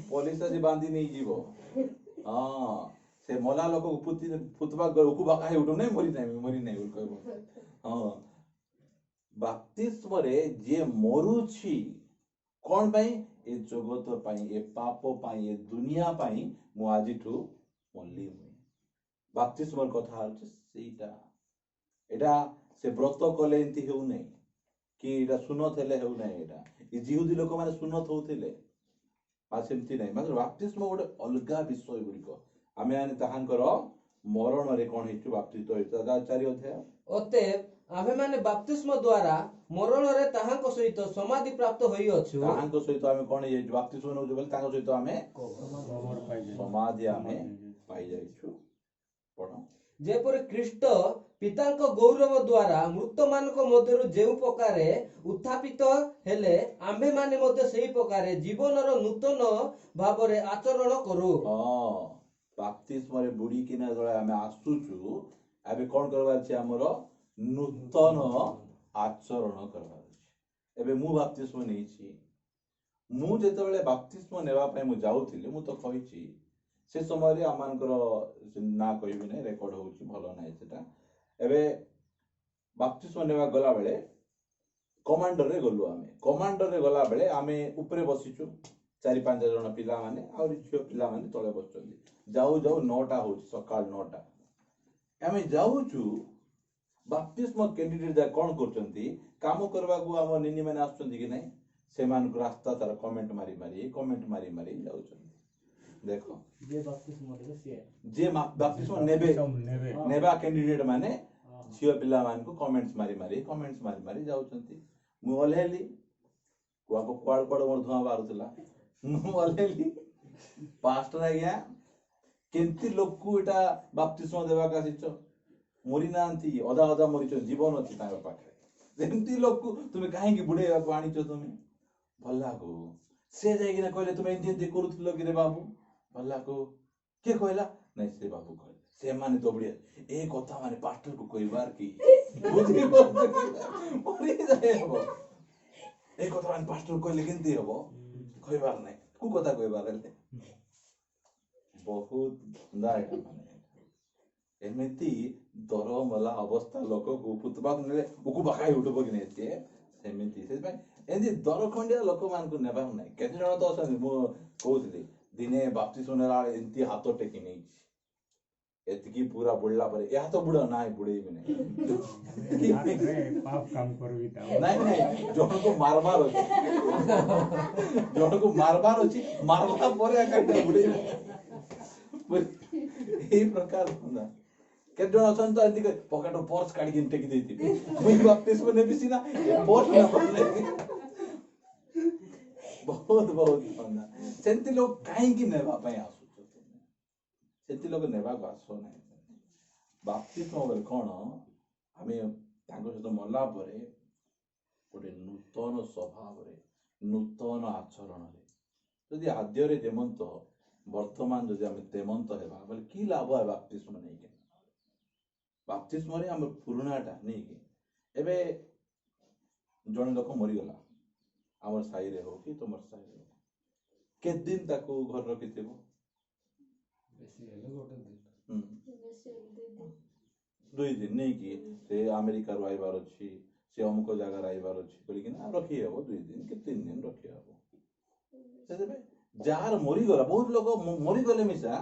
ପୋଲିସ ଆଜି ବାନ୍ଧି ନେଇଯିବ। ହଁ, से मला लोक फुतवा उकुबा काहे उठो नहीं मरी नहीं बोल कहबो हाँ बाप्तिस्म रे जे मरुछि कौन पाई ए जगत पाई ए पाप पाई ए दुनिया पाई मु आजिठू मल्ली मुई बाप्तिस्म कथा होछि सेटा एटा से व्रत कले एंती हेउ नहीं कि एटा सुनो थेले हेउ नहीं एटा ई जिहुदी लोक माने सुनो थौथिले आ सेमती नहीं मतलब बाप्तिस्म गोटे अलगा विषय गुड़िक आमे आने ताहांकर मरण रे कोन हेतु बाप्तिस्म होइता 4 अध्याय ଅତଏବ ଆମ୍ଭେମାନେ ବାପ୍ତିସ୍ମ ଦ୍ୱାରା ମରଣରେ ତାହାଙ୍କ ସହିତ ସମାଧି ପ୍ରାପ୍ତ ହୋଇଅଛୁ ତାହାଙ୍କ ସହିତ ଆମେ କଣ ହେଇଯାଇଛୁ ବାପ୍ତିସ୍ମ ନଉଛୁ ବୋଲି ତାଙ୍କ ସହିତ ଆମେ ସମାଧି ଆମେ ପାଇ ଯାଇଛୁ ପଢ ଯେପରି ଖ୍ରୀଷ୍ଟ ପିତାଙ୍କ ଗୌରବ ଦ୍ୱାରା ମୃତମାନଙ୍କ ମଧ୍ୟରୁ ଯେଉଁ ପ୍ରକାରେ ଉତ୍ଥାପିତ ହେଲେ ଆମ୍ଭେମାନେ ମଧ୍ୟ ସେହି ପ୍ରକାରେ ଜୀବନର ନୂତନ ଭାବରେ ଆଚରଣ କରୁ ହଁ ବାପ୍ତିସ୍ମ ରେ ବୁଡି କିନା ଯେତେବେଳେ ଆମେ ଆସୁଛୁ ଏବେ କଣ କରିବାର ଅଛି ଆମର ନୂତନ ଆଚରଣ କରିବାର ଅଛି ଏବେ ମୁଁ ବାପ୍ତିସ୍ମ ନେଇଛି ମୁଁ ଯେତେବେଳେ ବାପ୍ତିସ୍ମ ନେବା ପାଇଁ ମୁଁ ଯାଉଥିଲି ମୁଁ ତ କହିଛି ସେ ସମୟରେ ଆମମାନଙ୍କର ନା କହିବି ନାହିଁ ରେକର୍ଡ ହଉଛି ଭଲ ନାହିଁ ସେଟା ଏବେ ବାପ୍ତିସ୍ମ ନେବା ଗଲା ବେଳେ କମାଣ୍ଡରରେ ଗଲୁ ଆମେ କମାଣ୍ଡରରେ ଗଲା ବେଳେ ଆମେ ଉପରେ ବସିଛୁ 4-5 ଜଣ ପିଲାମାନେ ଆହୁରି ଝିଅ ପିଲାମାନେ ତଳେ ବସିଛନ୍ତି ଯାଉ ଯାଉ 9ଟା ହଉଛି ସକାଳ 9ଟା ଆମେ ଯାଉଛୁ ବାପ୍ତିସ୍ମ କ୍ୟାଣ୍ଡିଡେଟ୍ ଯା କଣ କରୁଛନ୍ତି କାମ କରିବାକୁ ଆମ ନିନି ମାନେ ଆସୁଛନ୍ତି କି ନାହିଁ ସେମାନଙ୍କୁ ରାସ୍ତା ତାର କମେଣ୍ଟ ମାରି ମାରି ଯାଉଛନ୍ତି ଦେଖ जे बत्तीस मध्य से जे बाप्तिस्म नेबा कैंडिडेट माने झियो पिला मान को कमेंट्स मारी जाउछंती मु ओलेली कुआको क्वाड मोर धुआ बारुतला मु ओलेली पास्टर आज्ञा केंती लोक को एटा बाप्तिस्म देबा का सिचो मरि नांती अधा मरिचो जीवन अछि तांग पाखे जेंती लोक को तुमे काहे की बुडेवा को आनिचो तुमे भल्ला को से जाई ना कहले तुमे एंती करूथलो कि रे बाबू भल्ला को के कहला नहीं से बाबू कहले से माने तो बढ़िया ए कथा माने पास्टर को कहबार की बुझी मरि जाय हो ए कथा माने पास्टर कहले केंती हबो कहबार नहीं कु कथा कहबार ले बहुत दाय माने एमिति दरमला अवस्था लोक को पुतबा ने उकु बखाई उठबो कि नहीं से सेमिति से एंदी दरखंडिया लोक मान को नेबा नहीं केते जण तो असन मो कहउतली दिने बाप्तिस्म नेला एंती हाथ टेकी नहीं एतकी पूरा बुडला पर या तो बुडा नाही बुडे भी नहीं पाप काम करबी ता नहीं जण को मारबार अछि जण को मारबार अछि मारला परे काटे बुडे ए प्रकार होना केते जण असन तो एंती पकेट पर्स काढी के टेकी देती मुई बाप्तिस्म ने बिसी ना पर्स ना बदले बहुत होना सेंती लोग काहे की नेबा पय आसु सेती लोग नेबा को आसो नाही बाप्तिस्म बेले कोन हमें तांको सहित मरला परे गोटे नूतन स्वभाव रे नूतन आचरण रे यदि आद्य रे जेमंत वर्तमान जदि हमें तेमंत हेबा बोले की लाभ है बाप्तिस्म नहीं के बाप्तिस्म रे हम पुराणाटा नहीं के एबे जण लोक मरि गला हमर साई रे हो कि तुमर साई रे के दिन ताको घर रखिथिबो दुई दिन नहीं कि से अमेरिका रो आइबार अछि से अमुक जगह आइबार अछि बोली कि ना रखी हेबो 2 दिन कि 3 दिन रखी हेबो से जार मरि गला बहुत लोग मरि गले मिसा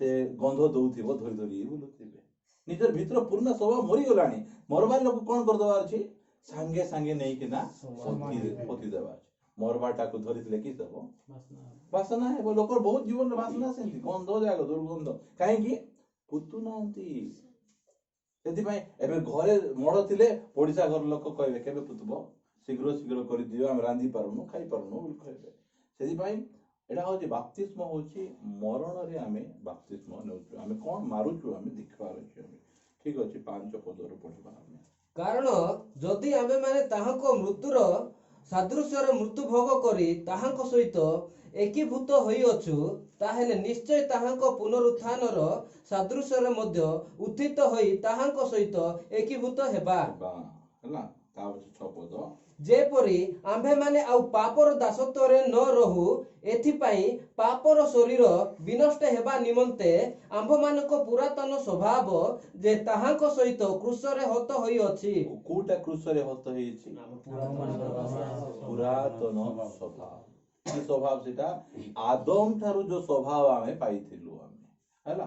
से गंध दउथिबो धरी बुलुथिबे निजर भीतर पूर्ण स्वभाव मरि गलानी मरबार लोग कोन कर दबार अछि संगे नहीं कि ना पति देबार मरबाटा को धरिथिले कि सब वासना है वो लोकर बहुत जीवन रे वासना सेंती गंध जाग दुर्गंध काहे कि पुतु नांती सेति भाई एबे घरे मड़ थिले ओडिसा घर लोक कहबे केबे पुतबो शीघ्र करि दियो हम रांधी पारुनु खाई पारुनु बोल कहबे सेति भाई एटा होची बाप्तिस्म होची मरण रे हमें बाप्तिस्म नेउछु हमें कोन मारुछु हमें देखबार अछि हमें ठीक अछि 5 पद रो पढिबा हमें कारण जदि आम्भे माने ताहाको मृत्युर सादृश्यर मृत्यु भोग करी ताहाको सहित एकीभूत होइअछु ताहेले निश्चय ताहाको पुनरुत्थानर सादृश्यर मध्य उत्थित होई ताहाको सहित एकीभूत हेबा हला ता 6 पद ଯେପରି ଆମ୍ଭେମାନେ ଆଉ ପାପର ଦାସତ୍ୱରେ ନ ରହୁ, ଏଥିପାଇଁ ପାପର ଶରୀର ବିନଷ୍ଟ ହେବା ନିମନ୍ତେ ଆମ୍ଭମାନଙ୍କ ପୁରାତନ ସ୍ୱଭାବ ଯେ ତାହାଙ୍କ ସହିତ କ୍ରୁଶରେ ହତ ହୋଇଅଛି। କୋଉଟା କ୍ରୁଶରେ ହତ ହେଇଛି? ପୁରାତନ ସ୍ୱଭାବ। କି ସ୍ୱଭାବ ସେଟା? ଆଦମ ଠାରୁ ଯୋଉ ସ୍ୱଭାବ ଆମେ ପାଇଥିଲୁ ହେଲା,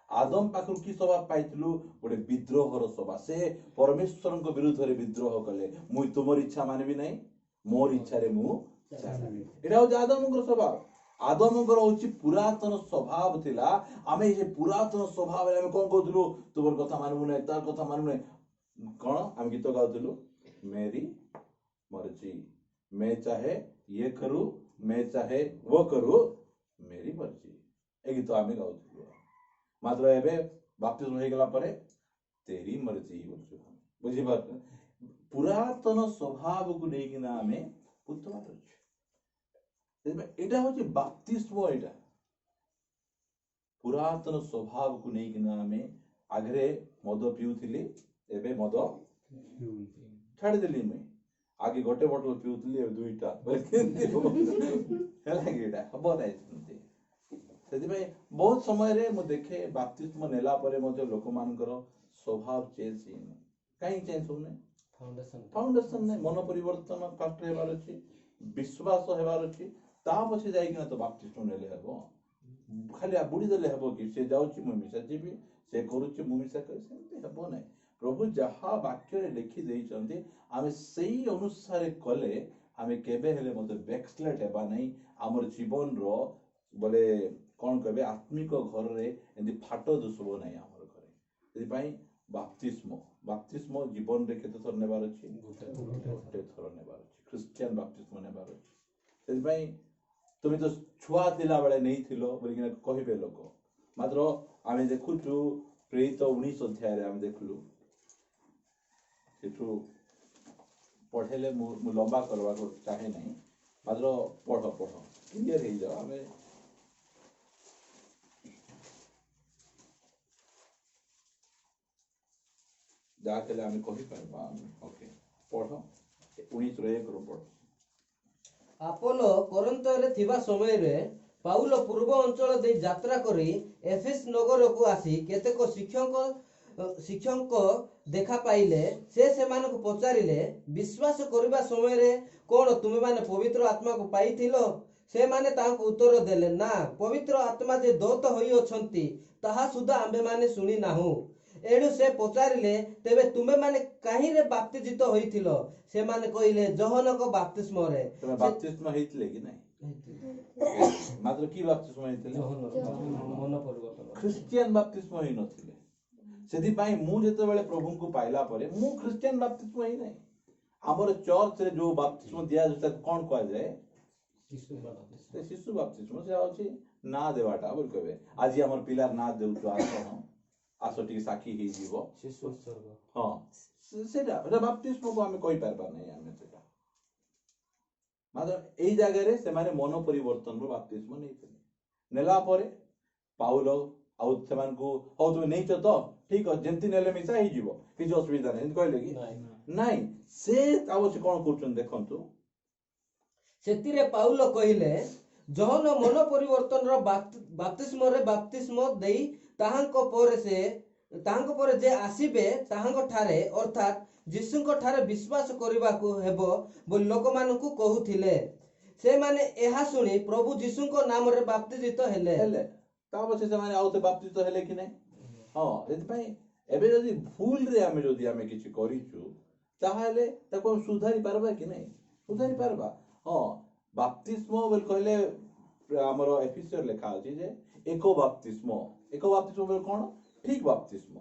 ଆଦମ ପାଖରୁ କି ସ୍ୱଭାବ ପାଇଥିଲୁ? ଗୋଟେ ବିଦ୍ରୋହର ସ୍ୱଭାବ। ସେ ପରମେଶ୍ୱରଙ୍କ ବିରୁଦ୍ଧରେ ବିଦ୍ରୋହ କଲେ। ମୁଁ ତୁମର ଇଚ୍ଛା ମାନିବି ନାହିଁ, ମୋର ଇଚ୍ଛାରେ ମୁଁ ଚାଲିବି। ଏଇଟା ହଉଛି ଆଦମଙ୍କର ସ୍ୱଭାବ। ଆଦମଙ୍କର ହଉଛି ପୁରାତନ ସ୍ୱଭାବ ଥିଲା। ଆମେ ଏ ପୁରାତନ ସ୍ୱଭାବରେ ଆମେ କଣ କହୁଥିଲୁ? ତୁମର କଥା ମାନିବୁ ନାହିଁ, ତାର କଥା ମାନିବୁ ନାହିଁ। କଣ ଆମେ ଗୀତ ଗାଉଥିଲୁ? मेरी मर्जी, मैं चाहे ये करूं, मैं चाहे वो करूं, मेरी मर्जी। ए गीत आमे गाउथिलु। मात्र एबे बाप्तिस्म हो गेला परे तेरी मर्जी बोलछु। बुझि बात? पुरातन स्वभाव को लेकिन आमे पुतवार अछि। एटा होछि बाप्तिस्म। एटा पुरातन स्वभाव को लेकिन आमे आगरे मद पिउथिले, एबे मद छाड़ देली। मैं आगे गोटे बोतल पिउतली, अब दुईटा बहुत समय रे मु देखे बाप्तिस्म नेला परे मध्य लोक मानकर स्वभाव चेंज हेने। काई चेंज होने? फाउंडेशन ने मन परिवर्तन फास्ट हेबार अछि, विश्वास हेबार अछि, ता पछे जाई कि ना तो बाप्तिस्म नेले हेबो। खाली बुड़ी देले हेबो कि से जाउची मु मिसा जीबी, से करूची मु मिसा कर, सेमते हेबो नै। प्रभु जहा वाक्य रे लिखि देइचंती, आमे सेही अनुसार कले आमे केबे हेले मते बैकस्लेट हेबा नै। हमर जीवन रो बोले कोन कहबे आत्मिक घर रे एंदी फाटो दुसबो नै हमर घरे। एदि पई बाप्तिस्म जीवन रे केते थर नेबार अछि? गोटे थर नेबार अछि। क्रिश्चियन बाप्तिस्म नेबार अछि। एदि पई तुम तो छुआ थिला बेले नै थिलो बोली कि कहबे लोक। मात्र आमे देखुछु प्रेरित 19 अध्याय रे आमे देखलु। सेठू पढ़ेले मु लंबा करवा को चाहे नहीं, मात्र पढ़ क्लियर हो जाओ। आमे जाके आमे कहि परबा। ओके पढ़ 19 रे 1 रो पढ़। ଆପୋଲୋ କୋରିନ୍ଥରେ ଥିବା ସମୟରେ ପାଉଲ ପୂର୍ବ ଅଞ୍ଚଳ ଦେଇ ଯାତ୍ରା କରି ଏଫେସ ନଗରକୁ ଆସି କେତେକ ଶିକ୍ଷକ ଦେଖା ପାଇଲେ। ସେ ସେମାନଙ୍କୁ ପଚାରିଲେ, ବିଶ୍ୱାସ କରିବା ସମୟରେ କଣ ତୁମେମାନେ ପବିତ୍ର ଆତ୍ମାକୁ ପାଇଥିଲ? ସେମାନେ ତାଙ୍କୁ ଉତ୍ତର ଦେଲେ, ନା, ପବିତ୍ର ଆତ୍ମା ଯେ ଦତ୍ତ ହୋଇଅଛନ୍ତି ତାହା ସୁଦ୍ଧା ଆମ୍ଭେମାନେ ଶୁଣି ନାହୁଁ। ଏଣୁ ସେ ପଚାରିଲେ, ତେବେ ତୁମେମାନେ କାହିଁରେ ବାପ୍ତିଜିତ ହୋଇଥିଲ? ସେମାନେ କହିଲେ, ଯୋହନଙ୍କ ବାପ୍ତିସ୍ମରେ। ତମେ ବାପ୍ତିସ୍ମ ହେଇଥିଲେ कि नहीं? मात्र की बाप्तिस्म ହେଇଥିଲେ? ମନ ପରିବର୍ତ୍ତନ। ଖ୍ରୀଷ୍ଟିଆନ ବାପ୍ତିସ୍ମ ହେଇ ନଥିଲେ। सेदि पाई मु जेते बेले प्रभु को पाइला परे मु ख्रीस्टियन बाप्तिस्म हेई नै। हमर चर्च रे जो बाप्तिस्म दिया जता कोन कहल जाय? शिशु बाप्तिस्म। से अछि ना देवाटा बोल कहबे आज हमर पिलार ना देउतो आसो साखी ही जीवो शिशु उत्सर्ग। हां सेटा बाप्तिस्म को हमें कहि पारबा नै। हमें सेटा मतलब एई जगह रे से माने मन परिवर्तन रो बाप्तिस्म नै थिले। नेला परे पाउल आउ सेमान को हो तुम नै छ तो ठीक है जेंति नेले मिसा ही जीवो किछ असुविधा नै कहले कि नाही। से आवश्य कोन करछन देखंतु। सेतिरे पाउल कहिले, जोहन मन परिवर्तन रो बाप्तिस्म रे बाप्तिस्म देई ताहांको परे जे आसीबे ताहांको ठारे अर्थात यीशुंको ठारे विश्वास करबाकू हेबो बोली लोकमानकू कहूथिले। से माने एहा सुनी प्रभु यीशुंको नाम रे बाप्तिजित हेले। ता पछे से माने आउते बाप्तिजित हेले कि नै? हां एति पई एबे जदी भूल रे हमें जदी हमें किछि करिछु ताहाले ताको सुधारी पारबा कि नै? सुधारी पारबा। हां बाप्तिस्म बोल कहले हमर एफिसियर लेखा अछि जे एको बाप्तिस्म बोल कोन? ठीक बाप्तिस्म।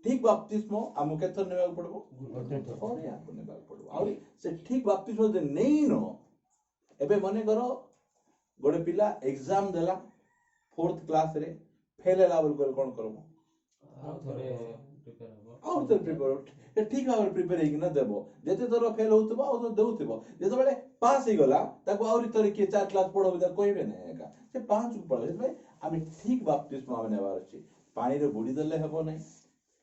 ठीक बाप्तिस्म हमु केथर नेबा पड़बो? गोटे आपको नेबा पड़बो। आ से ठीक बाप्तिस्म जे नै न एबे मने करो गोटे पिला एग्जाम देला 4th क्लास रे फेल हैला बोल कोन करबो? और प्रिपेयर ठीक भाव प्रिपेयर हेकि ना देबो। जेते तोर फेल होतबो और देउतबो जेते बेले पास हे गला ताको और तोर के 4 क्लास पढो बिदा कहबे नै एका से 5 को पढो। भाई आमे ठीक बाप्तिस्म आमे नेबार अछि। पानी रे बुडी देले हेबो नै।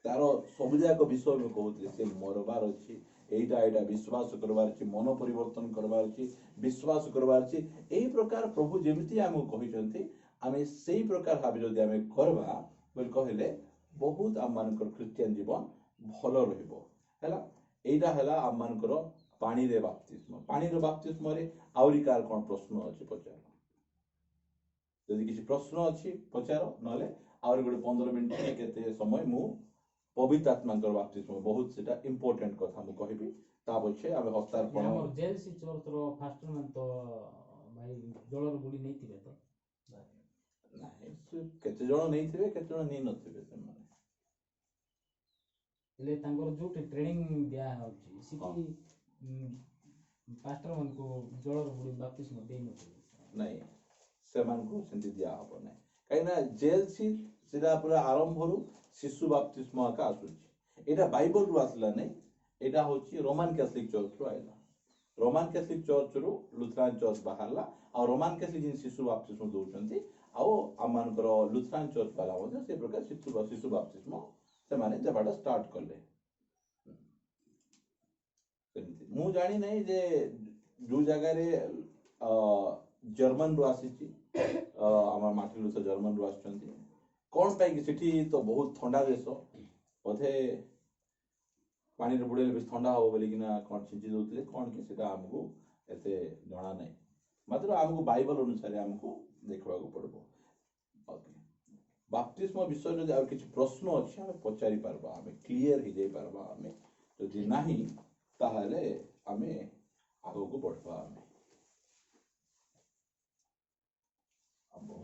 तारो सबुजा को विषय में कहउतले से मरबार अछि এইটা এইটা বিশ্বাস করবার ଅଛି ମନ ପରିବର୍ତ୍ତନ করবার ଅଛି বিশ্বাস করবার ଅଛି এই প্রকার প্রভু যেମିତି ଆମକୁ କହିଛନ୍ତି ଆମେ ସେଇ ପ୍ରକାର ଭାବେ ଯଦି ଆମେ କରିବା ବୋଲି କହିଲେ ବହୁତ ଆମମାନଙ୍କର ଖ୍ରୀଷ୍ଟିଆନ ଜୀବନ ଭଲ ରହିବ ହେଲା এইটা ହେଲା ଆମମାନଙ୍କର ପାଣିରେ ବାପ୍ତିସ୍ମ ପାଣିର ବାପ୍ତିସ୍ମରେ ଆହୁରି କାହାର କ'ଣ ପ୍ରଶ୍ନ ଅଛି ପଚାର ଯଦି କିଛି ପ୍ରଶ୍ନ ଅଛି ପଚାର ନହେଲେ ଆହୁରି ଗୋଟେ 15 ମିନିଟ୍ କେତେ ସମୟ ମୁଁ ପବିତ୍ର ଆତ୍ମାଙ୍କର ବାପ୍ତିସ୍ମ ବହୁତ ସେଟା ଇମ୍ପୋର୍ଟାଣ୍ଟ କଥା ମୁଁ କହିବି ତା ପଛେ ଆମେ ହସ୍ତାର୍ପଣ ଆମର ଜେଏଲସି ଚର୍ଚ୍ଚର ଫାଷ୍ଟର ମାନେ ତ ଭାଇ ଜଳର ବୁଡ଼ି ନେଇଥିବେ ତ ନାହିଁ କେତେ ଜଣ ନେଇଥିବେ କେତେ ଜଣ ନେଇନଥିବେ ସେମାନେ ହେଲେ ତାଙ୍କର ଯୋଉଠି ଟ୍ରେନିଂ ଦିଆହେଉଛି ସେଠି ପାଷ୍ଟର ମାନଙ୍କୁ ଜଳର ବୁଡ଼ି ବାପ୍ତିସ୍ମ ଦେଇନଥିବେ ନାଇଁ ସେମାନଙ୍କୁ ସେମିତି ଦିଆହବ ନାହିଁ କାହିଁକିନା ଜେଏଲସି ସେଟା ପୁରା ଆରମ୍ଭରୁ ଶିଶୁ ବାପ୍ତିସ୍ମ ଆକା ଆସୁଛି ଏଇଟା ବାଇବଲରୁ ଆସିଲା ନାହିଁ ଏଇଟା ହଉଛି ରୋମାନ କ୍ୟାଥଲିକ ଚର୍ଚ୍ଚରୁ ଆଇଲା ରୋମାନ କ୍ୟାଥଲିକ ଚର୍ଚ୍ଚରୁ ଲୁଥରାନ ଚର୍ଚ୍ଚ ବାହାରିଲା ଆଉ ରୋମାନ କ୍ୟାଥଲିକ ଯେମିତି ଶିଶୁ ବାପ୍ତିସ୍ମ ଦଉଛନ୍ତି ଆଉ ଆମମାନଙ୍କର ଲୁଥରାନ ଚର୍ଚ୍ଚ ବାଲା ମଧ୍ୟ ସେ ପ୍ରକାର ଶିଶୁ ବାପ୍ତିସ୍ମ ସେମାନେ ଦେବାଟା ଷ୍ଟାର୍ଟ କଲେ ସେମିତି ମୁଁ ଜାଣି ନାହିଁ ଯେ ଯୋଉ ଜାଗାରେ ଜର୍ମାନରୁ ଆସିଛି ଆମର ମାର୍ଟିନ ଲୁଥର ଜର୍ମାନରୁ ଆସିଛନ୍ତି କ'ଣ ପାଇଁ ସେଠି ତ ବହୁତ ଥଣ୍ଡା ଦେଶ ବୋଧେ ପାଣିରେ ବୁଡ଼େଇଲେ ବେଶୀ ଥଣ୍ଡା ହବ ବୋଲିକିନା କ'ଣ ଛିଞ୍ଚି ଦଉଥିଲେ କ'ଣ କି ସେଟା ଆମକୁ ଏତେ ଜଣା ନାହିଁ ମାତ୍ର ଆମକୁ ବାଇବଲ ଅନୁସାରେ ଆମକୁ ଦେଖିବାକୁ ପଡ଼ିବ ବାପ୍ତିସ୍ମ ବିଷୟରେ ଯଦି ଆଉ କିଛି ପ୍ରଶ୍ନ ଅଛି ଆମେ ପଚାରି ପାରିବା ଆମେ କ୍ଲିୟର ହେଇଯାଇ ପାରିବା ଆମେ ଯଦି ନାହିଁ ତାହେଲେ ଆମେ ଆଗକୁ ବଢ଼ିବା ଆମେ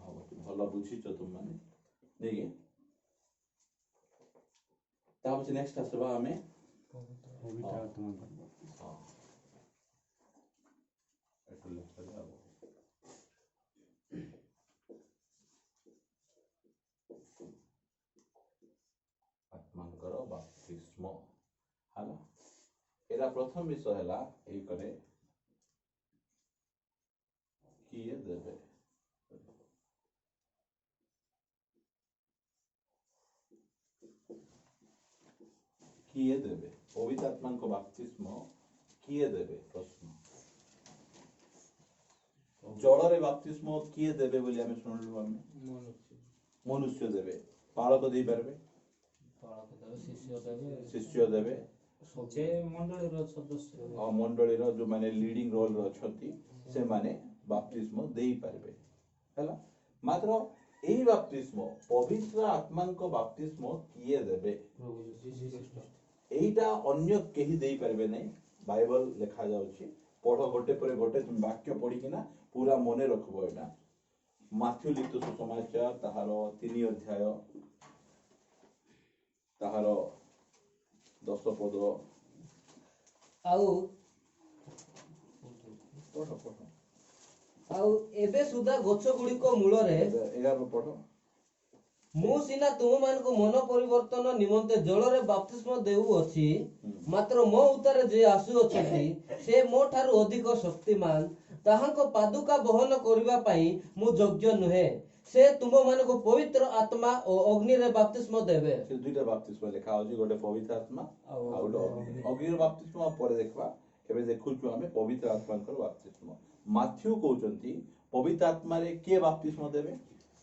ଭାବୁଛି ଭଲ ବୁଝିଛ ତୁମମାନେ ନେଇକି ତା ପଛେ ନେକ୍ସଟ ଆସିବା ଆମେ ଆତ୍ମାଙ୍କର ବାପ୍ତିସ୍ମ ହେଲା ଏଇଟା ପ୍ରଥମ ବିଷୟ ହେଲା ଏଇ କରେ କିଏ ଦେବେ କିଏ ଦେବେ ପବିତ୍ର ଆତ୍ମାଙ୍କ ବାପ୍ତିସ୍ମ କିଏ ଦେବେ ପ୍ରଶ୍ନ ଜଳରେ ବାପ୍ତିସ୍ମ କିଏ ଦେବେ ବୋଲି ଆମେ ଶୁଣିଲୁ ଆମେ ମନୁଷ୍ୟ ଦେବେ ପାଳକ ଦେଇପାରିବେ ଶିଷ୍ୟ ଦେବେ ସେ ମଣ୍ଡଳୀର ସଦସ୍ୟ ମଣ୍ଡଳୀର ଯୋଉମାନେ ଲିଡିଂ ରୋଲରେ ଅଛନ୍ତି ସେମାନେ ବାପ୍ତିସ୍ମ ଦେଇପାରିବେ ହେଲା ମାତ୍ର ଏଇ ବାପ୍ତିସ୍ମ ପବିତ୍ର ଆତ୍ମାଙ୍କ ବାପ୍ତିସ୍ମ କିଏ ଦେବେ এইটা ଅନ୍ୟ କେହି ଦେଇପାରିବେ ନାହିଁ ବାଇବଲ ଲେଖାଯାଉଛି ପଢ ଗୋଟେ ପରେ ଗୋଟେ তুমি ବାକ୍ୟ ପଢିକିନା ପୁରା ମନେ ରଖିବ ଏଇଟା ମାଥ୍ୟୁ ଲିଖିତ ସୁସମାଚାର ତାହାର 3 ଅଧ୍ୟାୟ ତାହାର 10 ପଦ ଆଉ ଏବେ ସୁଦ୍ଧା ଗଛ ଗୁଡ଼ିକ ମୂଳରେ 11 ପଢ ମୁଁ ସିନା ତୁମମାନଙ୍କୁ ମନ ପରିବର୍ତ୍ତନ ନିମନ୍ତେ ଜଳରେ ବାପ୍ତିସ୍ମ ଦେଉଅଛି ମାତ୍ର ମୋ ଉତ୍ତାରେ ଯେ ଆସୁଅଛନ୍ତି ସେ ମୋ ଠାରୁ ଅଧିକ ଶକ୍ତିମାନ ତାହାଙ୍କ ପାଦୁକା ବହନ କରିବା ପାଇଁ ମୁଁ ଯୋଗ୍ୟ ନୁହେଁ ସେ ତୁମମାନଙ୍କୁ ପବିତ୍ର ଆତ୍ମା ଓ ଅଗ୍ନିରେ ବାପ୍ତିସ୍ମ ଦେବେ ସେ ଦୁଇଟା ବାପ୍ତିସ୍ମ ଲେଖା ଅଛି ଗୋଟେ ପବିତ୍ର ଆତ୍ମା ଆଉ ଗୋଟେ ଅଗ୍ନିର ବାପ୍ତିସ୍ମ ପରେ ଦେଖିବା ଏବେ ଦେଖୁଛୁ ଆମେ ପବିତ୍ର ଆତ୍ମାଙ୍କର ବାପ୍ତିସ୍ମ ମାଥ୍ୟୁ କହୁଛନ୍ତି ପବିତ୍ର ଆତ୍ମାରେ କିଏ ବାପ୍ତିସ୍ମ ଦେବେ